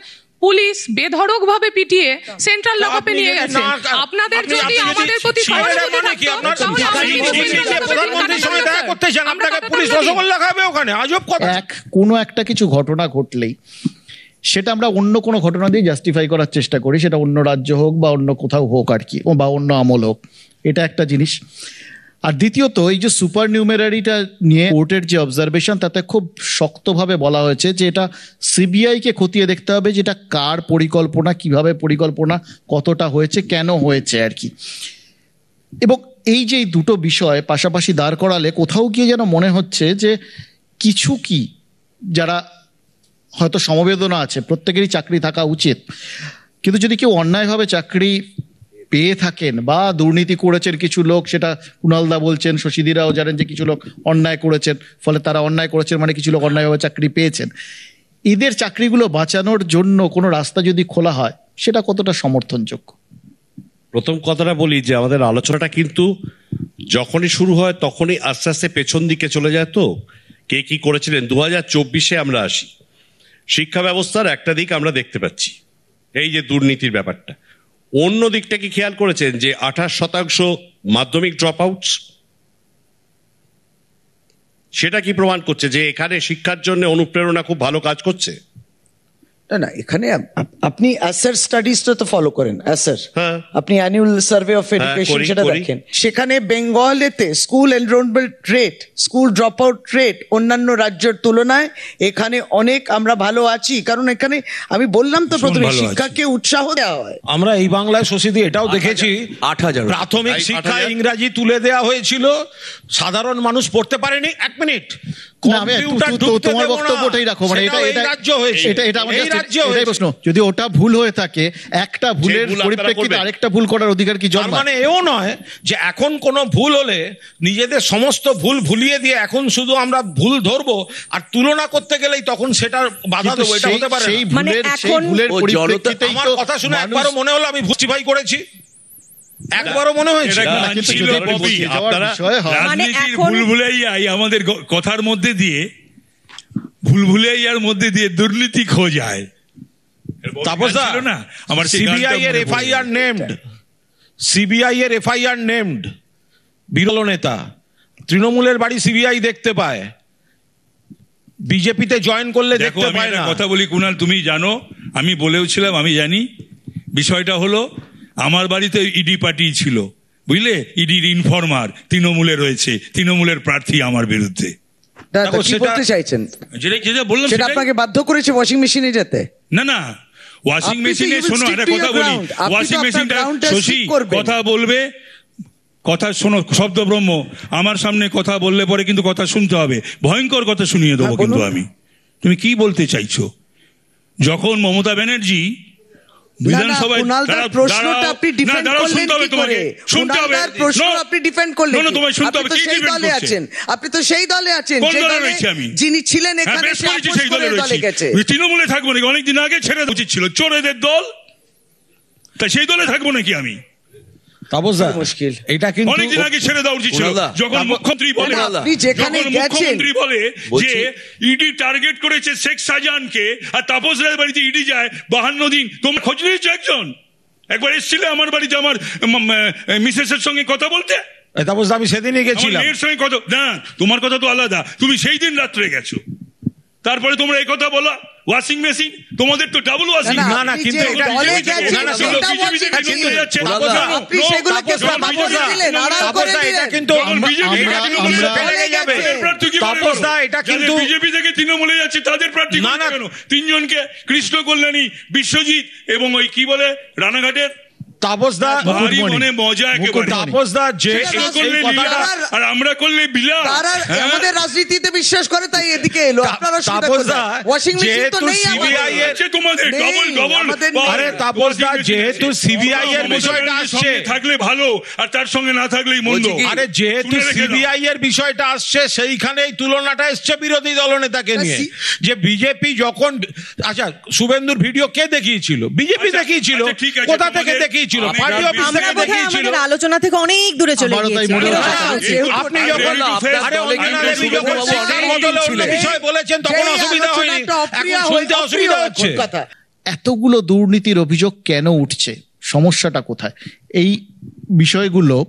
পুলিশ বেধড়ক ভাবে পিটিয়ে সেন্ট্রাল লকআপে নিয়ে গেছে। আপনাদের যদি আমাদের প্রতি সহানুভূতি থাকতো, প্রধানমন্ত্রীর সঙ্গে দেখা করতে চান, আপনাকে পুলিশ রসগোল্লা খাবে ওখানে? আজব কথা। কোনো একটা কিছু ঘটনা ঘটলেই সেটা আমরা অন্য কোনো ঘটনা দিয়ে জাস্টিফাই করার চেষ্টা করি, সেটা অন্য রাজ্য হোক বা অন্য কোথাও হোক আর কি, বা অন্য আমল হোক, এটা একটা জিনিস। আর দ্বিতীয়ত এই যে সুপার নিউমেরারিটা নিয়ে কোর্টের যে অবজারভেশন, তাতে খুব শক্তভাবে বলা হয়েছে যে এটা সিবিআইকে খতিয়ে দেখতে হবে, যেটা কার পরিকল্পনা, কিভাবে পরিকল্পনা, কতটা হয়েছে, কেন হয়েছে আর কি। এবং এই যে দুটো বিষয় পাশাপাশি দাঁড় করালে কোথাও গিয়ে যেন মনে হচ্ছে যে কিছু কি, যারা হয়তো সমবেদনা আছে, প্রত্যেকেরই চাকরি থাকা উচিত, কিন্তু যদি কেউ অন্যায়ভাবে চাকরি পেয়ে থাকেন বা দুর্নীতি করেছেন কিছু লোক, সেটা কুণালদা বলছেন, শশীদিরাও জানেন যে কিছু লোক অন্যায় করেছেন, ফলে তারা অন্যায় করেছেন মানে কিছু লোক অন্যায়ভাবে চাকরি পেয়েছেন, এদের চাকরিগুলো বাঁচানোর জন্য কোনো রাস্তা যদি খোলা হয়, সেটা কতটা সমর্থনযোগ্য? প্রথম কথাটা বলি যে আমাদের আলোচনাটা কিন্তু যখনই শুরু হয় তখনই আস্তে আস্তে পেছন দিকে চলে যায়। তো কে কি করেছিলেন 2024-এ আমরা আসি, শিক্ষা ব্যবস্থার একটা দিক আমরা দেখতে পাচ্ছি, এই যে দুর্নীতির ব্যাপারটা। অন্য দিকটা কি খেয়াল করেছেন যে 28% মাধ্যমিক ড্রপ আউটস? সেটা কি প্রমাণ করছে যে এখানে শিক্ষার জন্য অনুপ্রেরণা খুব ভালো কাজ করছে? না, এখানে আপনি অ্যাসার স্টাডিজটা তো ফলো করেন, অ্যাসার, আপনি অ্যানুয়াল সার্ভে অফ এডুকেশন সেটা দেখেন, সেখানে বেঙ্গলেতে school enrolment rate, school dropout rate অন্যান্য রাজ্যের তুলনায় এখানে অনেক আমরা ভালো আছি। কারণ এখানে আমি বললাম তো প্রথমে, শিক্ষাকে উৎসাহ দেওয়া হয়। আমরা এই বাংলায় শশীদি এটাও দেখেছি, 8,000 প্রাথমিক শিক্ষায় ইংরাজি তুলে দেওয়া হয়েছিল, সাধারণ মানুষ পড়তে পারেনি। এক মিনিট, তোমার বক্তব্যটাই রাখো, মানে যদি ওটা ভুল হয়ে থাকে, একটা ভুলের পরিপ্রেক্ষিতে আরেকটা ভুল করার অধিকার কি জন্মায়? মানে এও নয় যে এখন কোন ভুল হলে নিজেদের সমস্ত ভুল ভুলিয়ে দিয়ে এখন শুধু আমরা ভুল ধরবো আর তুলনা করতে গেলেই তখন সেটা বাধা দেবো, এটা হতে পারে না। সেই ভুলের পরিপ্রেক্ষিতে আমার কথা শুনে একবারও মনে হলো আমি জাস্টিফাই করেছি? একবারও মনে হয়েছে? এটা গান কিন্তু ছিল, যদি ববি, বসে যাওয়ার আপনারা বিষয় হয়। রাজনীতির এখন- ভুলভুলাইয়াই আমাদের কথার মধ্যে দিয়ে ভুলভুলাইয়ার মধ্যে দিয়ে দুর্নীতি খোঁজায়। তাপসদা, ছিল না আমার সেই সিবিআই গানটা এর মনে এফআইআর পড়ে। নেমড, সিবিআই এর এফআইআর নেমড বিরল নেতা, তৃণমূলের বাড়ি সিবিআই দেখতে পায়, বিজেপিতে জয়েন করলে দেখো দেখতে আমি পায় একটা না। কথা বলি কুণাল, তুমি জানো, আমি বলেও ছিলাম, আমি জানি। বিষয়টা হলো আমার বাড়িতে ইডি পার্টি ছিল, বুঝলে, ইডির ইনফরমার তৃণমূলে রয়েছে, তৃণমূলের প্রার্থী আমার বিরুদ্ধে। দাদা দেখো, কি সেটা- বলতে চাইছেন? যেটা বললাম সেটা সেটাই। আপনাকে বাধ্য করেছে ওয়াশিং মেশিনে যেতে? না না, ওয়াশিং আপনি তো মেশিনে you will শোনো stick একটা to কথা your বলি, ground. আপনি তো ওয়াশিং আপনার মেশিনটা groundটা শশী stick করবেন। কথা বলবে, কথা শোনো, শব্দ ব্রহ্ম, আমার সামনে কথা বললে পরে কিন্তু কথা শুনতে হবে, ভয়ঙ্কর কথা শুনিয়ে দেবো হ্যাঁ, কিন্তু বলুন। আমি। তুমি কি বলতে চাইছো? যখন মমতা ব্যানার্জি বিধানসভায় কুণালদার দাঁড়াও, প্রশ্নটা দাঁড়াও, আপনি না, ডিফেন্ড দাঁড়াও, করলেন শুনতে হবে কি তোমাকে, করে? শুনতে হবে। কুণালদার প্রশ্ন No, আপনি ডিফেন্ড করলেন no, no, কি? তোমায় শুনতে আপনি হবে, তো কি সেই defend দলে করছে? আছেন, আপনি তো সেই দলে আছেন কোন যে দলে দলে রয়েছি আমি? যিনি ছিলেন হ্যাঁ, এখানে বেশ সে করেছি, আপোস সেই করে দলে দলে রয়েছি। গেছে। তৃণমূলে থাকবো নাকি? অনেকদিন আগে ছেড়ে দেওয়া উচিত ছিল, চোরেদের দল, তাই সেই দলে থাকবো নাকি আমি? তাপসদা, মুশকিল। এটা কিন্তু অনেকদিন আগে ছেড়ে দেওয়া উচিত ছিল। কুণালদা, যখন মুখ্যমন্ত্রী বলে, না, আপনি যেখানে যখন গেছেন- মুখ্যমন্ত্রী বলে যে বলছি- ইডি টার্গেট করেছে শেখ শাহজাহানকে, আর তাপস রায়ের বাড়িতে ইডি যায় 52 দিন, তোমরা খোঁজ নিয়েছো একজন? একবার এসেছিলে আমার বাড়িতে আমার মিসেসের সঙ্গে কথা বলতে? তাপসদা, আমি সেদিনই আমার গেছিলাম। মেয়ের সঙ্গে কথা, না তোমার কথা তো আলাদা, তুমি সেই দিন রাত্রে গেছো, তারপরে তোমরা এই কথা বলা। ওয়াশিং মেশিন তোমাদের তো ডাবল ওয়াশিং। না, না, কিন্তু এটা- দলে গেছেন না, না, সেটা কিন্তু- washing machine। তাপসদা, আপনি সেগুলোকে ফাঁপা করে দিলেন, আড়াল করে তাপসদা, এটা দিলেন। কিন্তু তাপসদা, এটা কিন্তু বিজেপি থেকে তৃণমূলে যাচ্ছে তাদের প্রার্থী না, না। কেন? তিনজনকে, কৃষ্ণ কল্যাণী, বিশ্বজিৎ এবং ওই কি বলে রানাঘাটের, তাপসদা, ভারী মনে মজা একেবারে। তাপসদা, যে সেটা এরা এই করলে কথাটা লীলা, আর আমরা করলে বিলা। তারা হ্যাঁ? আমাদের রাজনীতিতে বিশ্বাস করে তাই এদিকে এলো। আপনার অসুবিধা তাপসদা, কোথায়? ওয়াশিং মেশিন তো যেহেতু নেই আমাদের। CBI এর- আছে তোমাদের নেই, ডবল ডবল। আমাদের নেই। আরে তাপসদা, যেহেতু সিবিআই এর বিষয়টা মমতা আসছে, ব্যানার্জির সঙ্গে থাকলে ভালো, আর তার সঙ্গে না থাকলেই মন্দ। বলছি কি, আরে যেহেতু শুনে রেখে দাও। সিবিআই এর বিষয়টা আসছে, সেইখানেই তুলনাটা এসছে বিরোধী দলনেতাকে নিয়ে, যে বিজেপি যখন, আচ্ছা, শুভেন্দুর ভিডিও কে দেখিয়েছিল? বিজেপি আচ্ছা, দেখিয়েছিল। আচ্ছা, ঠিক আছে, কোথা থেকে তোমাদের- দেখিয়েছিল? আমি পার্টি রাজনীতি- অফিস আমরা থেকে বোধহয় দেখিয়েছিল। আমাদের আলোচনা থেকে অনেক দূরে চলে আমারও তাই গিয়েছি। মনে এরকম হয়। কথা হচ্ছে। আপনি যখন আরে অন্যান্য আপনার দেবী যখন দলে শিক্ষার বদলে অন্য বিষয় বলেছেন তখন সেই অসুবিধা হয়নি, আলোচনাটা অপ্রিয় এখন শুনতে হয়ে- অসুবিধা অপ্রিয় হচ্ছে। কথা। এতগুলো দুর্নীতির অভিযোগ কেন উঠছে? সমস্যাটা কোথায়? এই বিষয়গুলো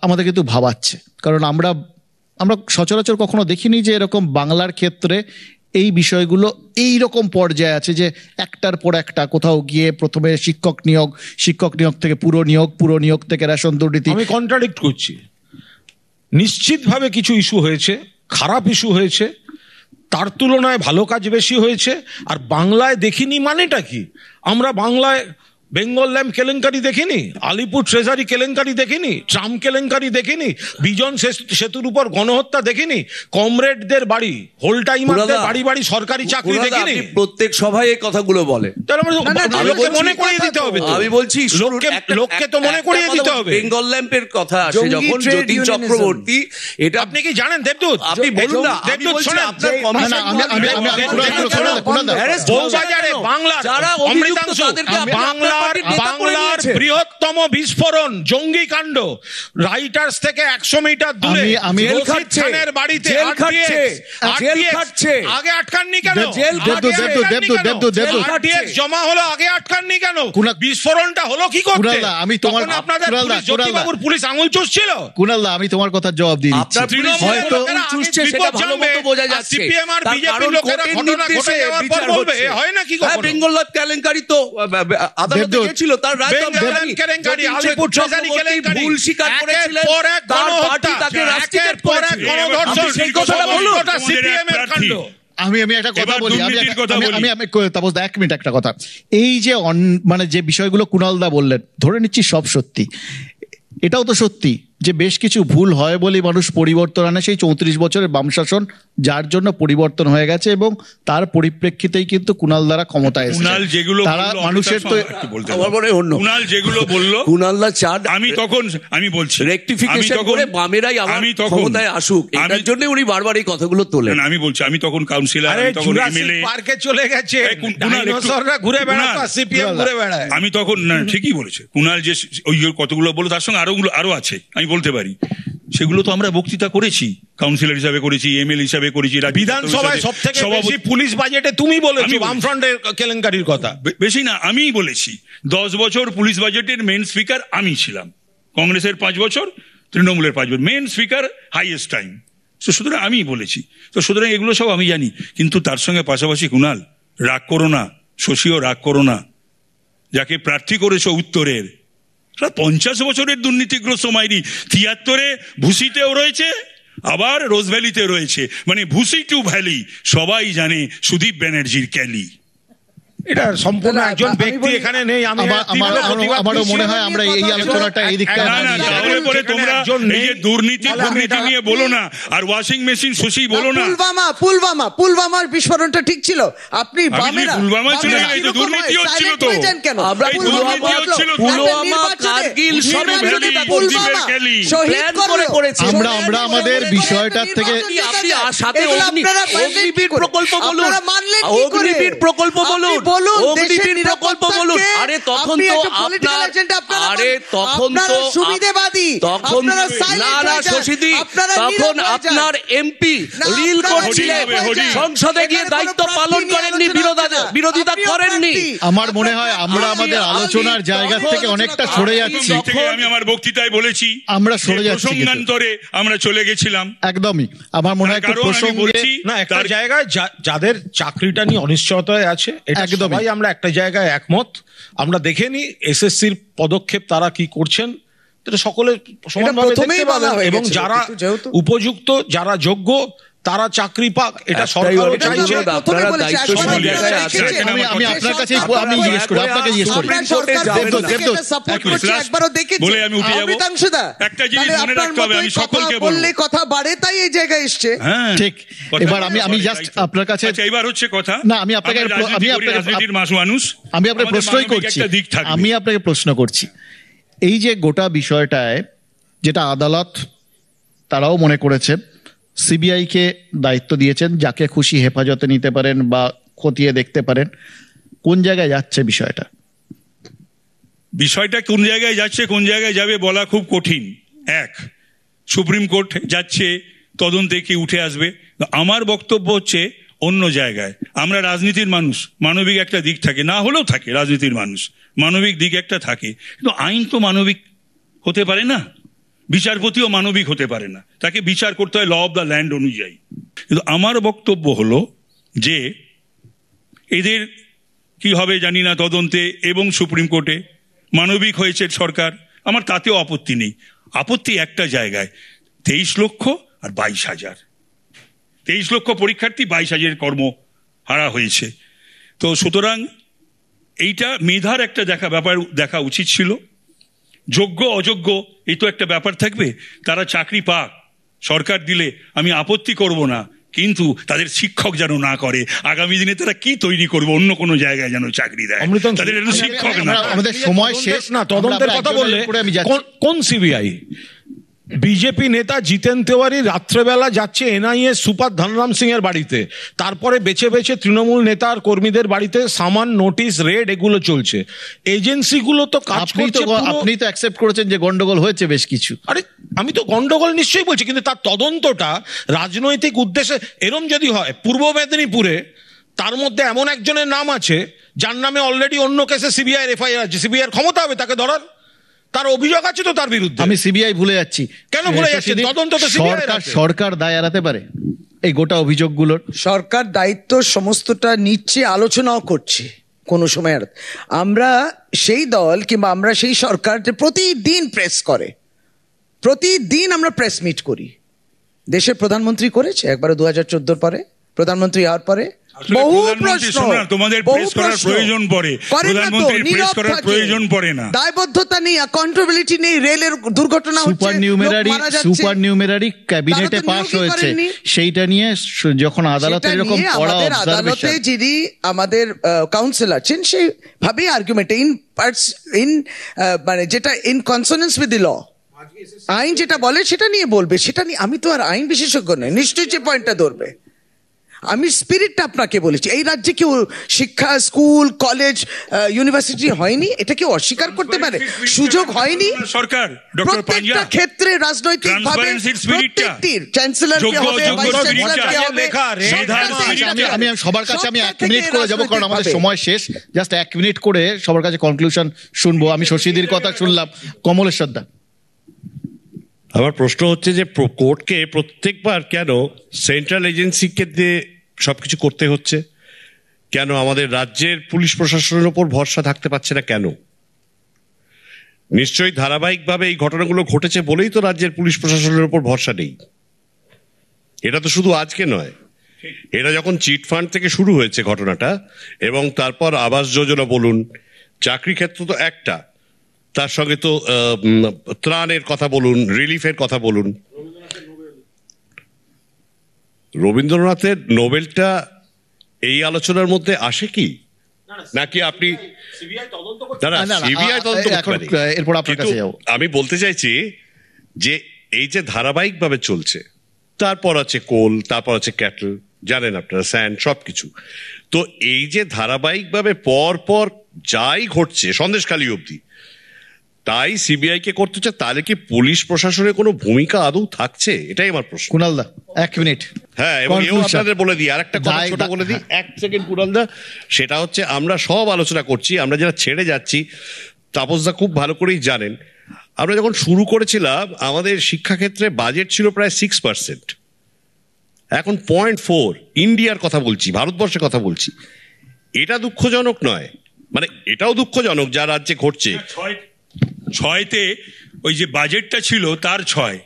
আমাদের কিন্তু ভাবাচ্ছে, কারণ আমরা সচরাচর কখনো দেখিনি যে এরকম বাংলার ক্ষেত্রে এই বিষয়গুলো এই রকম পর্যায়ে আছে, যে একটার পর একটা কোথাও গিয়ে প্রথমে শিক্ষক নিয়োগ থেকে পুরো নিয়োগ থেকে রেশন দুর্নীতি। আমি কন্ট্রাডিক্ট করছি। নিশ্চিতভাবে কিছু ইস্যু হয়েছে, খারাপ ইস্যু হয়েছে, তার তুলনায় ভালো কাজ বেশি হয়েছে। আর বাংলায় দেখিনি মানেটা কি? আমরা বাংলায় বেঙ্গল ল্যাম্প কেলেঙ্কারি দেখিনি, আলিপুর ট্রেজারি কেলেঙ্কারি দেখিনি, ট্রাম কেলেঙ্কারি দেখিনি, বিজন সেতুর উপর গণহত্যা দেখিনি, কমরেডদের বাড়ি, হোল টাইমারদের বাড়ি বাড়ি সরকারি চাকরি কুণালদা, দেখিনি। আপনি প্রত্যেক সভায় এই কথাগুলো বলেন। তাহলে না, লোককে বলছি- মনে করিয়ে দিতে হবে তো। আমি বলছি শুনুন, লোককে তো মনে করিয়ে দিতে হবে। বেঙ্গল ল্যাম্পের কথা আসে জঙ্গি যখন, trade যতীন unionism। চক্রবর্তী, এটা আপনি কি জানেন দেবদূত? আপনি বলুন না। আমি দেবদূত বলছি শোনেন, আপনার যে- কমিশন না, আমি- আমি- আমি- আমি- কুণালদা, arrest বউবাজারে কেন? বাংলার যারা অভিযুক্ত অমৃতাংশু, তাদেরকে আপনি আপনার বাংলার পার্টির নেতা করে বাংলার নিয়েছেন। বৃহত্তম বিস্ফোরণ, জঙ্গি কাণ্ড, রাইটার্স থেকে 100 মিটার দূরে আমি- জেল রশিদ খাটছে, খানের বাড়িতে জেল RTX, খাটছে, জেল খাটছে। আগে আটকাননি কেন? জেল খাটছে। দেবদূত, RTX জমা হলো, আগে আটকাননি কেন? কুণাল- বিস্ফোরণটা হলো কি করতে? কুণালদা, আমি তোমার- তখন আপনাদের কুণালদা, পুলিশ, জ্যোতিবাবুর কুণালদা। পুলিশ আঙুল চুষছিল। কুণালদা, আমি তোমার কথার জবাব দিয়ে দিচ্ছি। আপনার পুলিশ তৃণমূলের হয়তো- লোকেরা আগে চুষছে, সেটা বিপদ ভালো জানবে, মতো বোঝা আর যাচ্ছে। CPM আর তার BJP কারণ লোকেরা কোর্টের ঘটনা ঘটে নির্দেশে যাওয়ার পর বিচার বলবে, হচ্ছে। হয় নাকি হ্যাঁ, কখনো? বেঙ্গল ল্যাম্প কেলেঙ্কারি তো আদালতে দেবদূত, গেছিল, তার রায় তো আমরা বেঙ্গল জানি। কেলেঙ্কারি, যতীন আলিপুর ট্রেজারি চক্রবর্তী কেলেঙ্কারি, ভুল স্বীকার একের করেছিলেন, পর এক তার গণহত্যা, পার্টি তাকে রাস্টিকেট একের পর এক করেছে। গণধর্ষণ, আপনি সেই কথাটা বলুন। সমস্তটা CPM এর কাণ্ড। আমি একটা কথা এবার বলি, দুর্নীতির কথা বলি। আমি তাপসদা, 1 মিনিট একটা কথা। এই যে মানে যে বিষয়গুলো কুণালদা বললেন, ধরে নিচ্ছি সব সত্যি, এটাও তো সত্যি যে বেশ কিছু ভুল হয় বলেই মানুষ পরিবর্তন আনে, সেই 34 বছরের বাম শাসন যার জন্য পরিবর্তন হয়ে গেছে, এবং তার পরিপ্রেক্ষিতেই কিন্তু কুণাল দ্বারা ক্ষমতায় এসেছে। কুণাল যেগুলো তারা বললো, মানুষের তো আমার মনে হয় অন্য কুণাল যেগুলো বললো, কুণালদা চান আমি বলছি রেকটিফিকেশন করে বামেরাই আবার ক্ষমতায় আসুক, এটার জন্য উনি বারবার এই কথাগুলো তোলেন। আমি বলছি আমি তখন কাউন্সিলর, আমি তখন এমএলএ, পার্কে চলে গেছে, ডাইনোসররা ঘুরে বেড়াতো, সিপিএম ঘুরে বেড়ায়। আমি তখন ঠিকই বলেছে কুণাল, যে ওই কতগুলো বলো, তার সঙ্গে আরো আছে আমি বলতে পারি, সেগুলো তো আমরা বক্তৃতা করেছি, কাউন্সিলর হিসাবে করেছি, এমএলএ হিসাবে করেছি, বিধানসভায় সবথেকে বেশি পুলিশ বাজেটে তুমি বলেছো বামফ্রন্টের কেলেঙ্কারির কথা। বেশি না, আমিই বলেছি। 10 বছর পুলিশ বাজেটের মেন স্পিকার আমি ছিলাম, কংগ্রেসের 5 বছর, তৃণমূলের 5 বছর, মেন স্পিকার হাইয়েস্ট টাইম। তো সুতরাং আমিই বলেছি, তো সুতরাং এগুলো সব আমি জানি। কিন্তু তার সঙ্গে পাশাপাশি কুণাল, রাগ করো না, শশীও রাগ করো না, যাকে প্রার্থী করেছো উত্তরের, 50 বছরের দুর্নীতিগ্রস্ত মাইরি, 73-এ ভুসিতেও রয়েছে, আবার রোজভ্যালিতে রয়েছে, মানে ভুসি টু ভ্যালি সবাই জানে সুদীপ ব্যানার্জির ক্যালি। এটা সম্পূর্ণ একজন ব্যক্তি এখানে নেই। আমারও মনে হয় আমরা এই আলোচনাটা এই দিকটা তোমরা এই যে দুর্নীতি নিয়ে বলো না, আর ওয়াশিং মেশিন শশী বলো না। পুলওয়ামার বিস্ফোরণটা ঠিক ছিল, আপনি পুলওয়ামা চলে গেলে দুর্নীতি হচ্ছিল, তো পুলওয়ামা কারগিল আমরা আমাদের বিষয়টার থেকে সাথে অগ্নিবীর প্রকল্প বলুন, অগ্নিবীর প্রকল্প বলুন, অগ্নিবীর প্রকল্প বলুন। আরে তখন তো সুবিধাবাদী, তখন না শশীদি, তখন আপনার এমপি রিল করছিলেন, সংসদে গিয়ে দায়িত্ব পালন করেননি, বিরোধিতা করেননি। আমার মনে হয় আমরা আমাদের আলোচনার জায়গা থেকে অনেকটা সরে যাচ্ছি। আমি আমার বক্তৃতায় বলেছি আমরা সরে যাচ্ছি, প্রসঙ্গান্তরে আমরা চলে গেছিলাম। একদমই আমার মনে হয় না, একটা জায়গায় যাদের চাকরিটা নিয়ে অনিশ্চয়তায় আছে, একদমই আমরা একটা জায়গায় একমত। আমরা দেখে নি এসএসসির পদক্ষেপ তারা কি করছেন, সকলে সমানভাবে দেখতে পাবে, এবং যারা উপযুক্ত, যারা যোগ্য, তারা চাকরি পাক, এটা সরকারও চাইছে। আমি আপনার কাছে আমি জিজ্ঞেস করি, আপনাকে জিজ্ঞেস করি, একবারও দেখেছি অমৃতাংশুদা, একটা জিনিস মনে রাখতে হবে, আমি সকলকে বললে কথা বাড়ে, তাই এই জায়গায় এসছে। ঠিক, এবার আমি জাস্ট আপনার কাছে, এবার হচ্ছে কথা না, আমি আপনাকে প্রশ্নই করছি, আমি আপনাকে প্রশ্ন করছি, এই যে গোটা বিষয়টায় যেটা আদালত তারাও মনে করেছে, সিবিআই কে দায়িত্ব দিয়েছেন, যাকে খুশি হেফাজতে নিতে পারেন বা খতিয়ে দেখতে পারেন, কোন জায়গায় যাচ্ছে বিষয়টা কোন জায়গায় যাচ্ছে, কোন জায়গায় যাবে বলা খুব কঠিন। সুপ্রিম কোর্ট যাচ্ছে, তদন্তে কি উঠে আসবে। আমার বক্তব্য হচ্ছে অন্য জায়গায়। আমরা রাজনীতির মানুষ, মানবিক একটা দিক থাকে, না হলেও থাকে, রাজনীতির মানুষ মানবিক দিক একটা থাকে, কিন্তু আইন তো মানবিক হতে পারে না, বিচারপতিও মানবিক হতে পারে না, তাকে বিচার করতে হয় ল অফ দ্য ল্যান্ড অনুযায়ী। কিন্তু আমার বক্তব্য হলো যে এদের কি হবে জানি না তদন্তে, এবং সুপ্রিম কোর্টে মানবিক হয়েছে সরকার, আমার তাতেও আপত্তি নেই। আপত্তি একটা জায়গায়, 23 লক্ষ আর 22,000, 23 লক্ষ পরীক্ষার্থী, 22,000 কর্ম হারা হয়েছে। তো সুতরাং এইটা মেধার একটা দেখা উচিত ছিল। যোগ্য অযোগ্য এই তো একটা ব্যাপার থাকবে, তারা চাকরি পাক, সরকার দিলে আমি আপত্তি করব না, কিন্তু তাদের শিক্ষক যেন না করে, আগামী দিনে তারা কি তৈরি করবে, অন্য কোনো জায়গায় যেন চাকরি দেয়, তাদের শিক্ষক না। আমাদের সময় শেষ না, তদন্তের কথা বললে কোন সিবিআই? বিজেপি নেতা জিতেন তেওয়ারি রাত্রেবেলা যাচ্ছে এনআইএ সুপার ধনরাম সিং এর বাড়িতে, তারপরে বেছে বেছে তৃণমূল নেতা আর কর্মীদের বাড়িতে সামান, নোটিশ, রেড এগুলো চলছে। এজেন্সিগুলো তো কাজ করছে। আপনি তো অ্যাকসেপ্ট করেছেন যে গন্ডগোল হয়েছে বেশ কিছু। আরে আমি তো গন্ডগোল নিশ্চয়ই বলছি, কিন্তু তার তদন্তটা রাজনৈতিক উদ্দেশ্যে এরম যদি হয়, পূর্ব মেদিনীপুরে তার মধ্যে এমন একজনের নাম আছে যার নামে অলরেডি অন্য কেসে সিবিআই এফআইআর আছে, সিবিআই ক্ষমতা হবে তাকে ধরার, তার অভিযোগ আছে তো তার বিরুদ্ধে। আমি সিবিআই ভুলে যাচ্ছি, কেন ভুলে যাচ্ছি? তদন্ত তো সরকার দায় এড়াতে পারে এই গোটা অভিযোগগুলোর। সরকার দায়িত্ব সমস্তটা নিচ্ছে, আলোচনাও করছে কোনো সময়। আমরা সেই দল কিংবা আমরা সেই সরকার যে প্রতিদিন প্রেস করে, প্রতিদিন আমরা প্রেস মিট করি। দেশের প্রধানমন্ত্রী করেছে একবারও 2014 পরে, প্রধানমন্ত্রী হওয়ার পরে বহু প্রধানমন্ত্রী প্রশ্ন, শোনো না, তোমাদের বহু প্রেস করার প্রশ্ন। প্রয়োজন পড়ে, করেন না তো, প্রধানমন্ত্রীর প্রেস নীরব করার থাকে। প্রয়োজন পড়ে না। দায়বদ্ধতা নেই, অ্যাকাউন্টেবিলিটি নেই, রেলের দুর্ঘটনা হচ্ছে, সুপার নিউমেরারি ক্যাবিনেটে তারা তো পাস নিয়োগই হয়েছে, করেননি। সেইটা নিয়ে যখন আদালতে সেটা এরকম নিয়ে কড়া আমাদের আদালতে অবজারভেশন, যিনি আমাদের কাউন্সিল আছেন সেইভাবেই আর্গুমেন্ট ইন মানে যেটা ইন কনসোনেন্স উইথ দি ল, আইন যেটা বলে সেটা নিয়ে বলবে, সেটা নিয়ে আমি তো আর আইন বিশেষজ্ঞ নই, নিশ্চয়ই যে পয়েন্টটা ধরবে। আমি স্পিরিটটা আপনাকে বলেছি। এই রাজ্যে কেউ শিক্ষা, স্কুল, কলেজ, ইউনিভার্সিটি হয়নি, এটা কেউ অস্বীকার করতে পারে? সুযোগ হয়নি সরকার প্রত্যেকটা ক্ষেত্রে রাজনৈতিক ভাবে প্রত্যেকটির চ্যান্সেলরকে হবে, ভাইস চ্যান্সেলরকে হবে, আমি সবার কাছে আমি 1 মিনিট করে যাবো, কারণ আমাদের সময় শেষ। জাস্ট 1 মিনিট করে সবার কাছে কনক্লুশন শুনবো। আমি শশীদির কথা শুনলাম, কমলেশ্বর দা। আমার প্রশ্ন হচ্ছে যে কোর্টকে প্রত্যেকবার কেন সেন্ট্রাল এজেন্সিকে দিয়ে সবকিছু করতে হচ্ছে? কেন আমাদের রাজ্যের পুলিশ প্রশাসনের উপর ভরসা থাকতে পারছে না কেন? নিশ্চয়ই ধারাবাহিকভাবে এই ঘটনাগুলো ঘটেছে বলেই তো রাজ্যের পুলিশ প্রশাসনের উপর ভরসা নেই। এটা তো শুধু আজকে নয়, এটা যখন চিট ফান্ড থেকে শুরু হয়েছে ঘটনাটা, এবং তারপর আবাস যোজনা বলুন, চাকরি ক্ষেত্র তো একটা, তার সঙ্গে তো ত্রাণের কথা বলুন, রিলিফের কথা বলুন। রবীন্দ্রনাথের নোবেলটা এই আলোচনার মধ্যে আসে কি? নাকি আপনি সিবিআই তদন্ত করতে পারে? এরপর আপনার কাছে যাবো। আমি বলতে চাইছি যে এই যে ধারাবাহিক ভাবে চলছে, তারপর আছে কোল, তারপর আছে ক্যাটল, জানেন আপনারা, স্যান্ড, সবকিছু। তো এই যে ধারাবাহিক ভাবে পর পর যাই ঘটছে সন্দেশখালী অবধি, তাই সিবিআই কে করতে চায়, তাহলে কি পুলিশ প্রশাসনের কোনো ভূমিকা আদৌ থাকছে? এটাই আমার প্রশ্ন। কুণালদা 1 মিনিট। হ্যাঁ, এবং এও আপনাদের বলে দিই, আরেকটা কথা ছোট বলে দিই, 1 সেকেন্ড কুণালদা। সেটা হচ্ছে আমরা সব আলোচনা করছি, আমরা যারা ছেড়ে যাচ্ছি, তাপসদা খুব ভালো করেই জানেন, আমরা যখন শুরু করেছিলাম আমাদের শিক্ষাক্ষেত্রে বাজেট ছিল প্রায় 6%, এখন 0.4। ইন্ডিয়ার কথা বলছি, ভারতবর্ষের কথা বলছি। এটা দুঃখজনক নয়? মানে এটাও দুঃখজনক যা রাজ্যে ঘটছে। 6তে ওই যে বাজেটটা ছিল তার 6,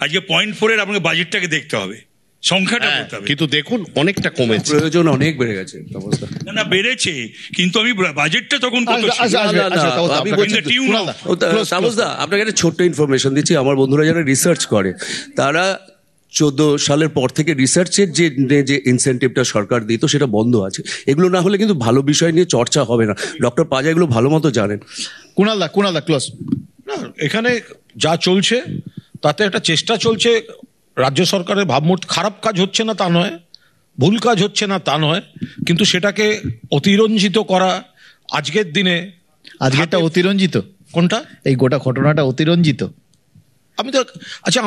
আজকে 0.4 আপনাকে বাজেটটাকে দেখতে হবে, সংখ্যাটা বলতে হবে। কিন্তু দেখুন অনেকটা কমেছে, প্রয়োজন অনেক বেড়ে গেছে। না বেড়েছে, কিন্তু আমি বাজেটটা তখন কত ছিল? আমি বলছি তাপসদা, আপনাকে একটা ছোট্ট ইনফরমেশন দিচ্ছি। আমার বন্ধুরা যারা রিসার্চ করে, তারা 14 সালের পর থেকে রিসার্চের যে ইনসেন্টিভটা সরকার দিত সেটা বন্ধ আছে। এগুলো না হলে কিন্তু ভালো বিষয় নিয়ে চর্চা হবে না। ডক্টর পাজা এগুলো ভালো মতো জানেন। কুণালদা ক্লোজ। না, এখানে যা চলছে তাতে একটা চেষ্টা চলছে রাজ্য সরকারের ভাবমূর্তি, খারাপ কাজ হচ্ছে না তা নয়, ভুল কাজ হচ্ছে না তা নয়, কিন্তু সেটাকে অতিরঞ্জিত করা আজকের দিনে। আজকেরটা অতিরঞ্জিত? কোনটা? এই গোটা ঘটনাটা অতিরঞ্জিত।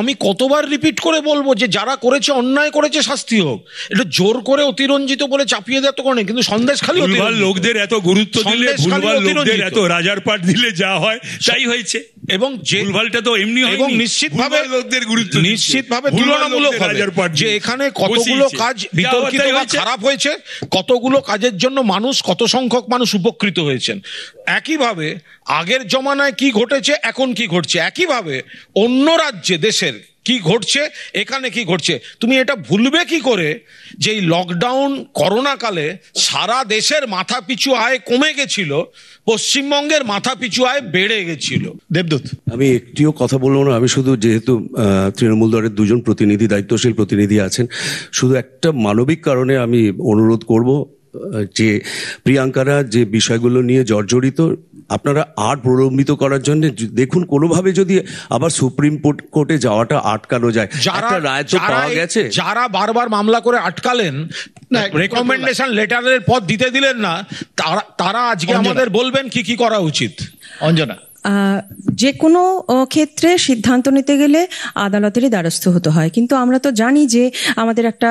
আমি কতবার রিপিট করে বলবো যে যারা করেছে, অন্যায় করেছে, শাস্তি হোক। এটা জোর করে অতিরঞ্জিত বলে চাপিয়ে দেওয়া তো করে, কিন্তু সন্দেশখালী ভুলভাল লোকদের এত গুরুত্ব দিলে, ভুলভাল লোকদের এত রাজার পাট দিলে যা হয় তাই হয়েছে। এবং যে ভুলভালটা তো এমনি হয়নি, এবং নিশ্চিতভাবে লোকদের গুরুত্ব নিশ্চিতভাবে তুলনামূলক যে এখানে কতগুলো কাজ বিতর্কিত বা খারাপ হয়েছে, কতগুলো কাজের জন্য মানুষ, কত সংখ্যক মানুষ উপকৃত হয়েছেন। একইভাবে আগের জমানায় কি ঘটেছে, এখন কি ঘটছে, একইভাবে অন্য রাজ্যে দেশের কি ঘটছে, এখানে কি ঘটছে। তুমি এটা ভুলবে কি করে যে এই লকডাউন করোনা কালে সারা দেশের মাথা পিছু আয় কমে গেছিল, পশ্চিমবঙ্গের মাথা পিছু আয় বেড়ে গেছিল। দেবদূত। আমি একটিও কথা বলবো না। আমি শুধু, যেহেতু তৃণমূল দলের 2জন প্রতিনিধি, দায়িত্বশীল প্রতিনিধি আছেন, শুধু একটা মানবিক কারণে আমি অনুরোধ করব যে প্রিয়াঙ্কারা যে বিষয়গুলো নিয়ে জর্জরিত, আপনারা আর প্রলম্বিত করার জন্য দেখুন কোনোভাবে যদি আবার সুপ্রিম কোর্টে যাওয়াটা আটকানো যায়। একটা রায় তো পাওয়া গেছে। যারা বারবার মামলা করে আটকালেন, রেকমেন্ডেশন লেটারের পথ দিতে দিলেন না, তারা আজকে আমাদের বলবেন কি কি করা উচিত। অঞ্জনা। যে কোনো ক্ষেত্রে সিদ্ধান্ত নিতে গেলে আদালতেরই দ্বারস্থ হতে হয়, কিন্তু আমরা তো জানি যে আমাদের একটা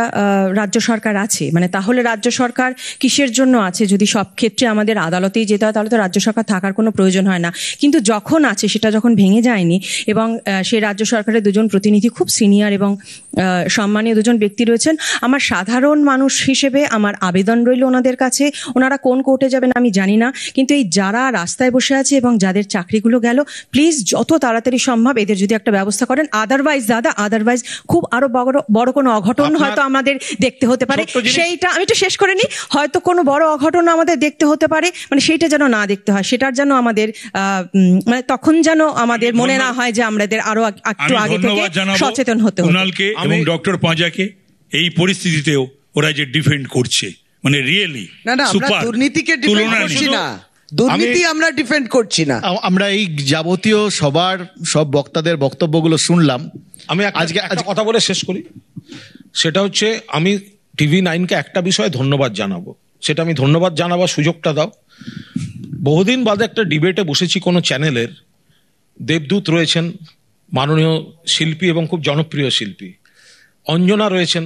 রাজ্য সরকার আছে, মানে তাহলে রাজ্য সরকার কিসের জন্য আছে? যদি সব ক্ষেত্রে আমাদের আদালতেই যেতে হয় তাহলে তো রাজ্য সরকার থাকার কোনো প্রয়োজন হয় না। কিন্তু যখন আছে, সেটা যখন ভেঙে যায়নি, এবং সেই রাজ্য সরকারের 2জন প্রতিনিধি খুব সিনিয়র এবং সম্মানীয় 2জন ব্যক্তি রয়েছেন, আমার সাধারণ মানুষ হিসেবে আমার আবেদন রইল ওনাদের কাছে। ওনারা কোন কোর্টে যাবেন আমি জানি না, কিন্তু এই যারা রাস্তায় বসে আছে এবং যাদের চাকরি চাকরিগুলো গেল, প্লিজ যত তাড়াতাড়ি সম্ভব এদের যদি একটা ব্যবস্থা করেন। আদারওয়াইজ খুব আরো বড় কোনো অঘটন হয়তো আমাদের দেখতে হতে পারে। সেইটা আমি একটু শেষ করে নিই। হয়তো কোনো বড় অঘটন আমাদের দেখতে হতে পারে, মানে সেইটা যেন না দেখতে হয়, সেটার যেন আমাদের মানে তখন যেন আমাদের মনে না হয় যে আমাদের আরো একটু আগে থেকে সচেতন হতে হবে। কুণালকে এবং ডক্টর পাঁজাকে এই পরিস্থিতিতেও ওরা যে ডিফেন্ড করছে, মানে রিয়েলি না আমরা দুর্নীতিকে ডিফেন্ড করছি না, দুর্নীতি আমরা ডিফেন্ড করছি না। আমরা এই যাবতীয় সব বক্তাদের বক্তব্যগুলো শুনলাম। আমি আজকে একটা কথা বলে শেষ করি, সেটা হচ্ছে আমি TV9-কে একটা বিষয়ে ধন্যবাদ জানাবো, সেটা আমি ধন্যবাদ জানাবার সুযোগটা দাও। বহুদিন বাদে একটা ডিবেটে বসেছি কোনো চ্যানেলের, দেবদূত রয়েছেন মাননীয় শিল্পী এবং খুব জনপ্রিয় শিল্পী, অঞ্জনা রয়েছেন।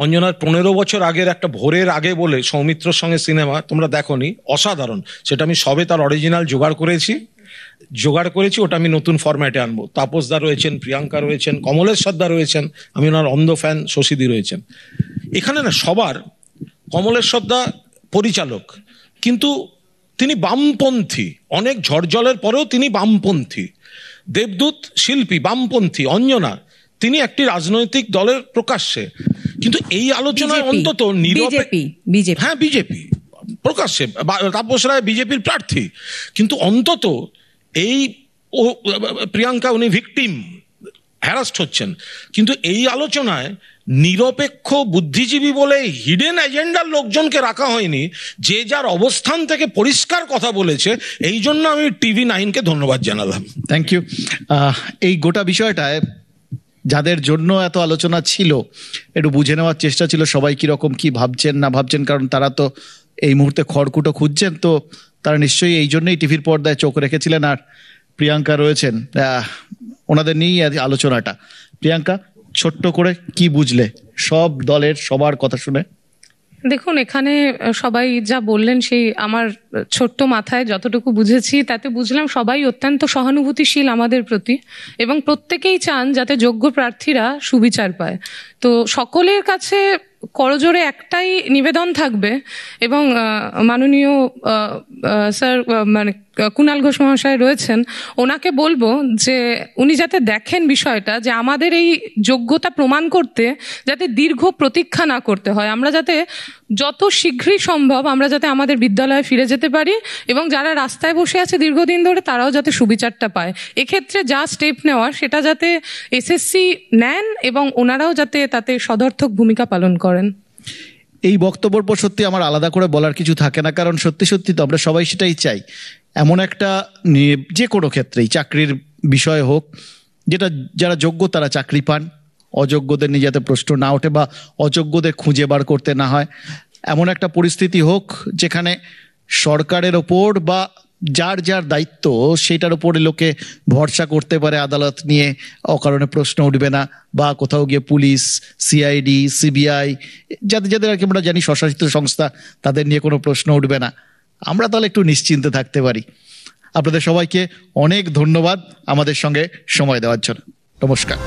অঞ্জনার 15 বছর আগের একটা ভোরের আগে বলে সৌমিত্রর সঙ্গে সিনেমা, তোমরা দেখোনি, অসাধারণ। সেটা আমি সবে তার অরিজিনাল জোগাড় করেছি, ওটা আমি নতুন ফরম্যাটে আনবো। তাপসদা রয়েছেন, প্রিয়াঙ্কা রয়েছেন, কমলেশ্বরদা রয়েছেন, আমি ওনার অন্ধ ফ্যান, শশীদি রয়েছেন। এখানে না সবার, কমলেশ্বরদা পরিচালক, কিন্তু তিনি বামপন্থী, অনেক ঝড়জলের পরেও তিনি বামপন্থী। দেবদূত শিল্পী বামপন্থী, অঞ্জনা তিনি একটি রাজনৈতিক দলের প্রকাশ্যে, কিন্তু এই আলোচনায় অন্তত বিজেপি প্রকাশ্যে, তাপস রায় বিজেপির প্রার্থী, কিন্তু অন্তত এই প্রিয়াঙ্কা উনি ভিকটিম, হ্যারাস্ট হচ্ছেন, কিন্তু এই আলোচনায় নিরপেক্ষ বুদ্ধিজীবী বলে হিডেন এজেন্ডার লোকজনকে রাখা হয়নি, যে যার অবস্থান থেকে পরিষ্কার কথা বলেছে। এই জন্য আমি TV9-কে ধন্যবাদ জানালাম। Thank you. এই গোটা বিষয়টায় যাদের জন্য এত আলোচনা ছিল, একটু বুঝে নেওয়ার চেষ্টা ছিল সবাই কিরকম কি ভাবছেন না ভাবছেন, কারণ তারা তো এই মুহূর্তে খড়কুটো খুঁজছেন, তো তারা নিশ্চয়ই এই জন্যই টিভির পর্দায় চোখ রেখেছিলেন। আর প্রিয়াঙ্কা রয়েছেন, ওনাদের নিয়েই আলোচনাটা। প্রিয়াঙ্কা, ছোট্ট করে কি বুঝলে সব দলের সবার কথা শুনে? দেখুন, এখানে সবাই যা বললেন সেই আমার ছোট্ট মাথায় যতটুকু বুঝেছি তাতে বুঝলাম সবাই অত্যন্ত সহানুভূতিশীল আমাদের প্রতি, এবং প্রত্যেকেই চান যাতে যোগ্য প্রার্থীরা সুবিচার পায়। তো সকলের কাছে করজোড়ে একটাই নিবেদন থাকবে, এবং মাননীয় স্যার মানে কুণাল ঘোষ মহাশয় রয়েছেন, ওনাকে বলবো যে উনি যাতে দেখেন বিষয়টা, যে আমাদের এই যোগ্যতা প্রমাণ করতে যাতে দীর্ঘ প্রতীক্ষা না করতে হয়, আমরা যাতে যত শীঘ্রই সম্ভব আমরা যাতে আমাদের বিদ্যালয়ে ফিরে যেতে পারি, এবং যারা রাস্তায় বসে আছে দীর্ঘদিন ধরে তারাও যাতে সুবিচারটা পায়। এক্ষেত্রে যা স্টেপ নেওয়ার সেটা যাতে এসএসসি নেন, এবং ওনারাও যাতে তাতে সদর্থক ভূমিকা পালন করেন। এই বক্তব্যের পর সত্যি আমার আলাদা করে বলার কিছু থাকে না, কারণ সত্যি তো আমরা সবাই সেটাই চাই। এমন একটা যে কোনো ক্ষেত্রেই চাকরির বিষয় হোক, যেটা যারা যোগ্য তারা চাকরি পান, অযোগ্যদের নিয়ে যাতে প্রশ্ন না ওঠে বা অযোগ্যদের খুঁজে বার করতে না হয়, এমন একটা পরিস্থিতি হোক যেখানে সরকারের ওপর বা যার যার দায়িত্ব সেটার উপরে লোকে ভরসা করতে পারে, আদালত নিয়ে অকারণে প্রশ্ন উঠবে না, বা কোথাও গিয়ে পুলিশ, সিআইডি, সিবিআই, যাদের আর কি আমরা জানি স্বশাসিত সংস্থা, তাদের নিয়ে কোনো প্রশ্ন উঠবে না। আমরা তাহলে একটু নিশ্চিন্তে থাকতে পারি। আপনাদের সবাইকে অনেক ধন্যবাদ আমাদের সঙ্গে সময় দেওয়ার জন্য। নমস্কার।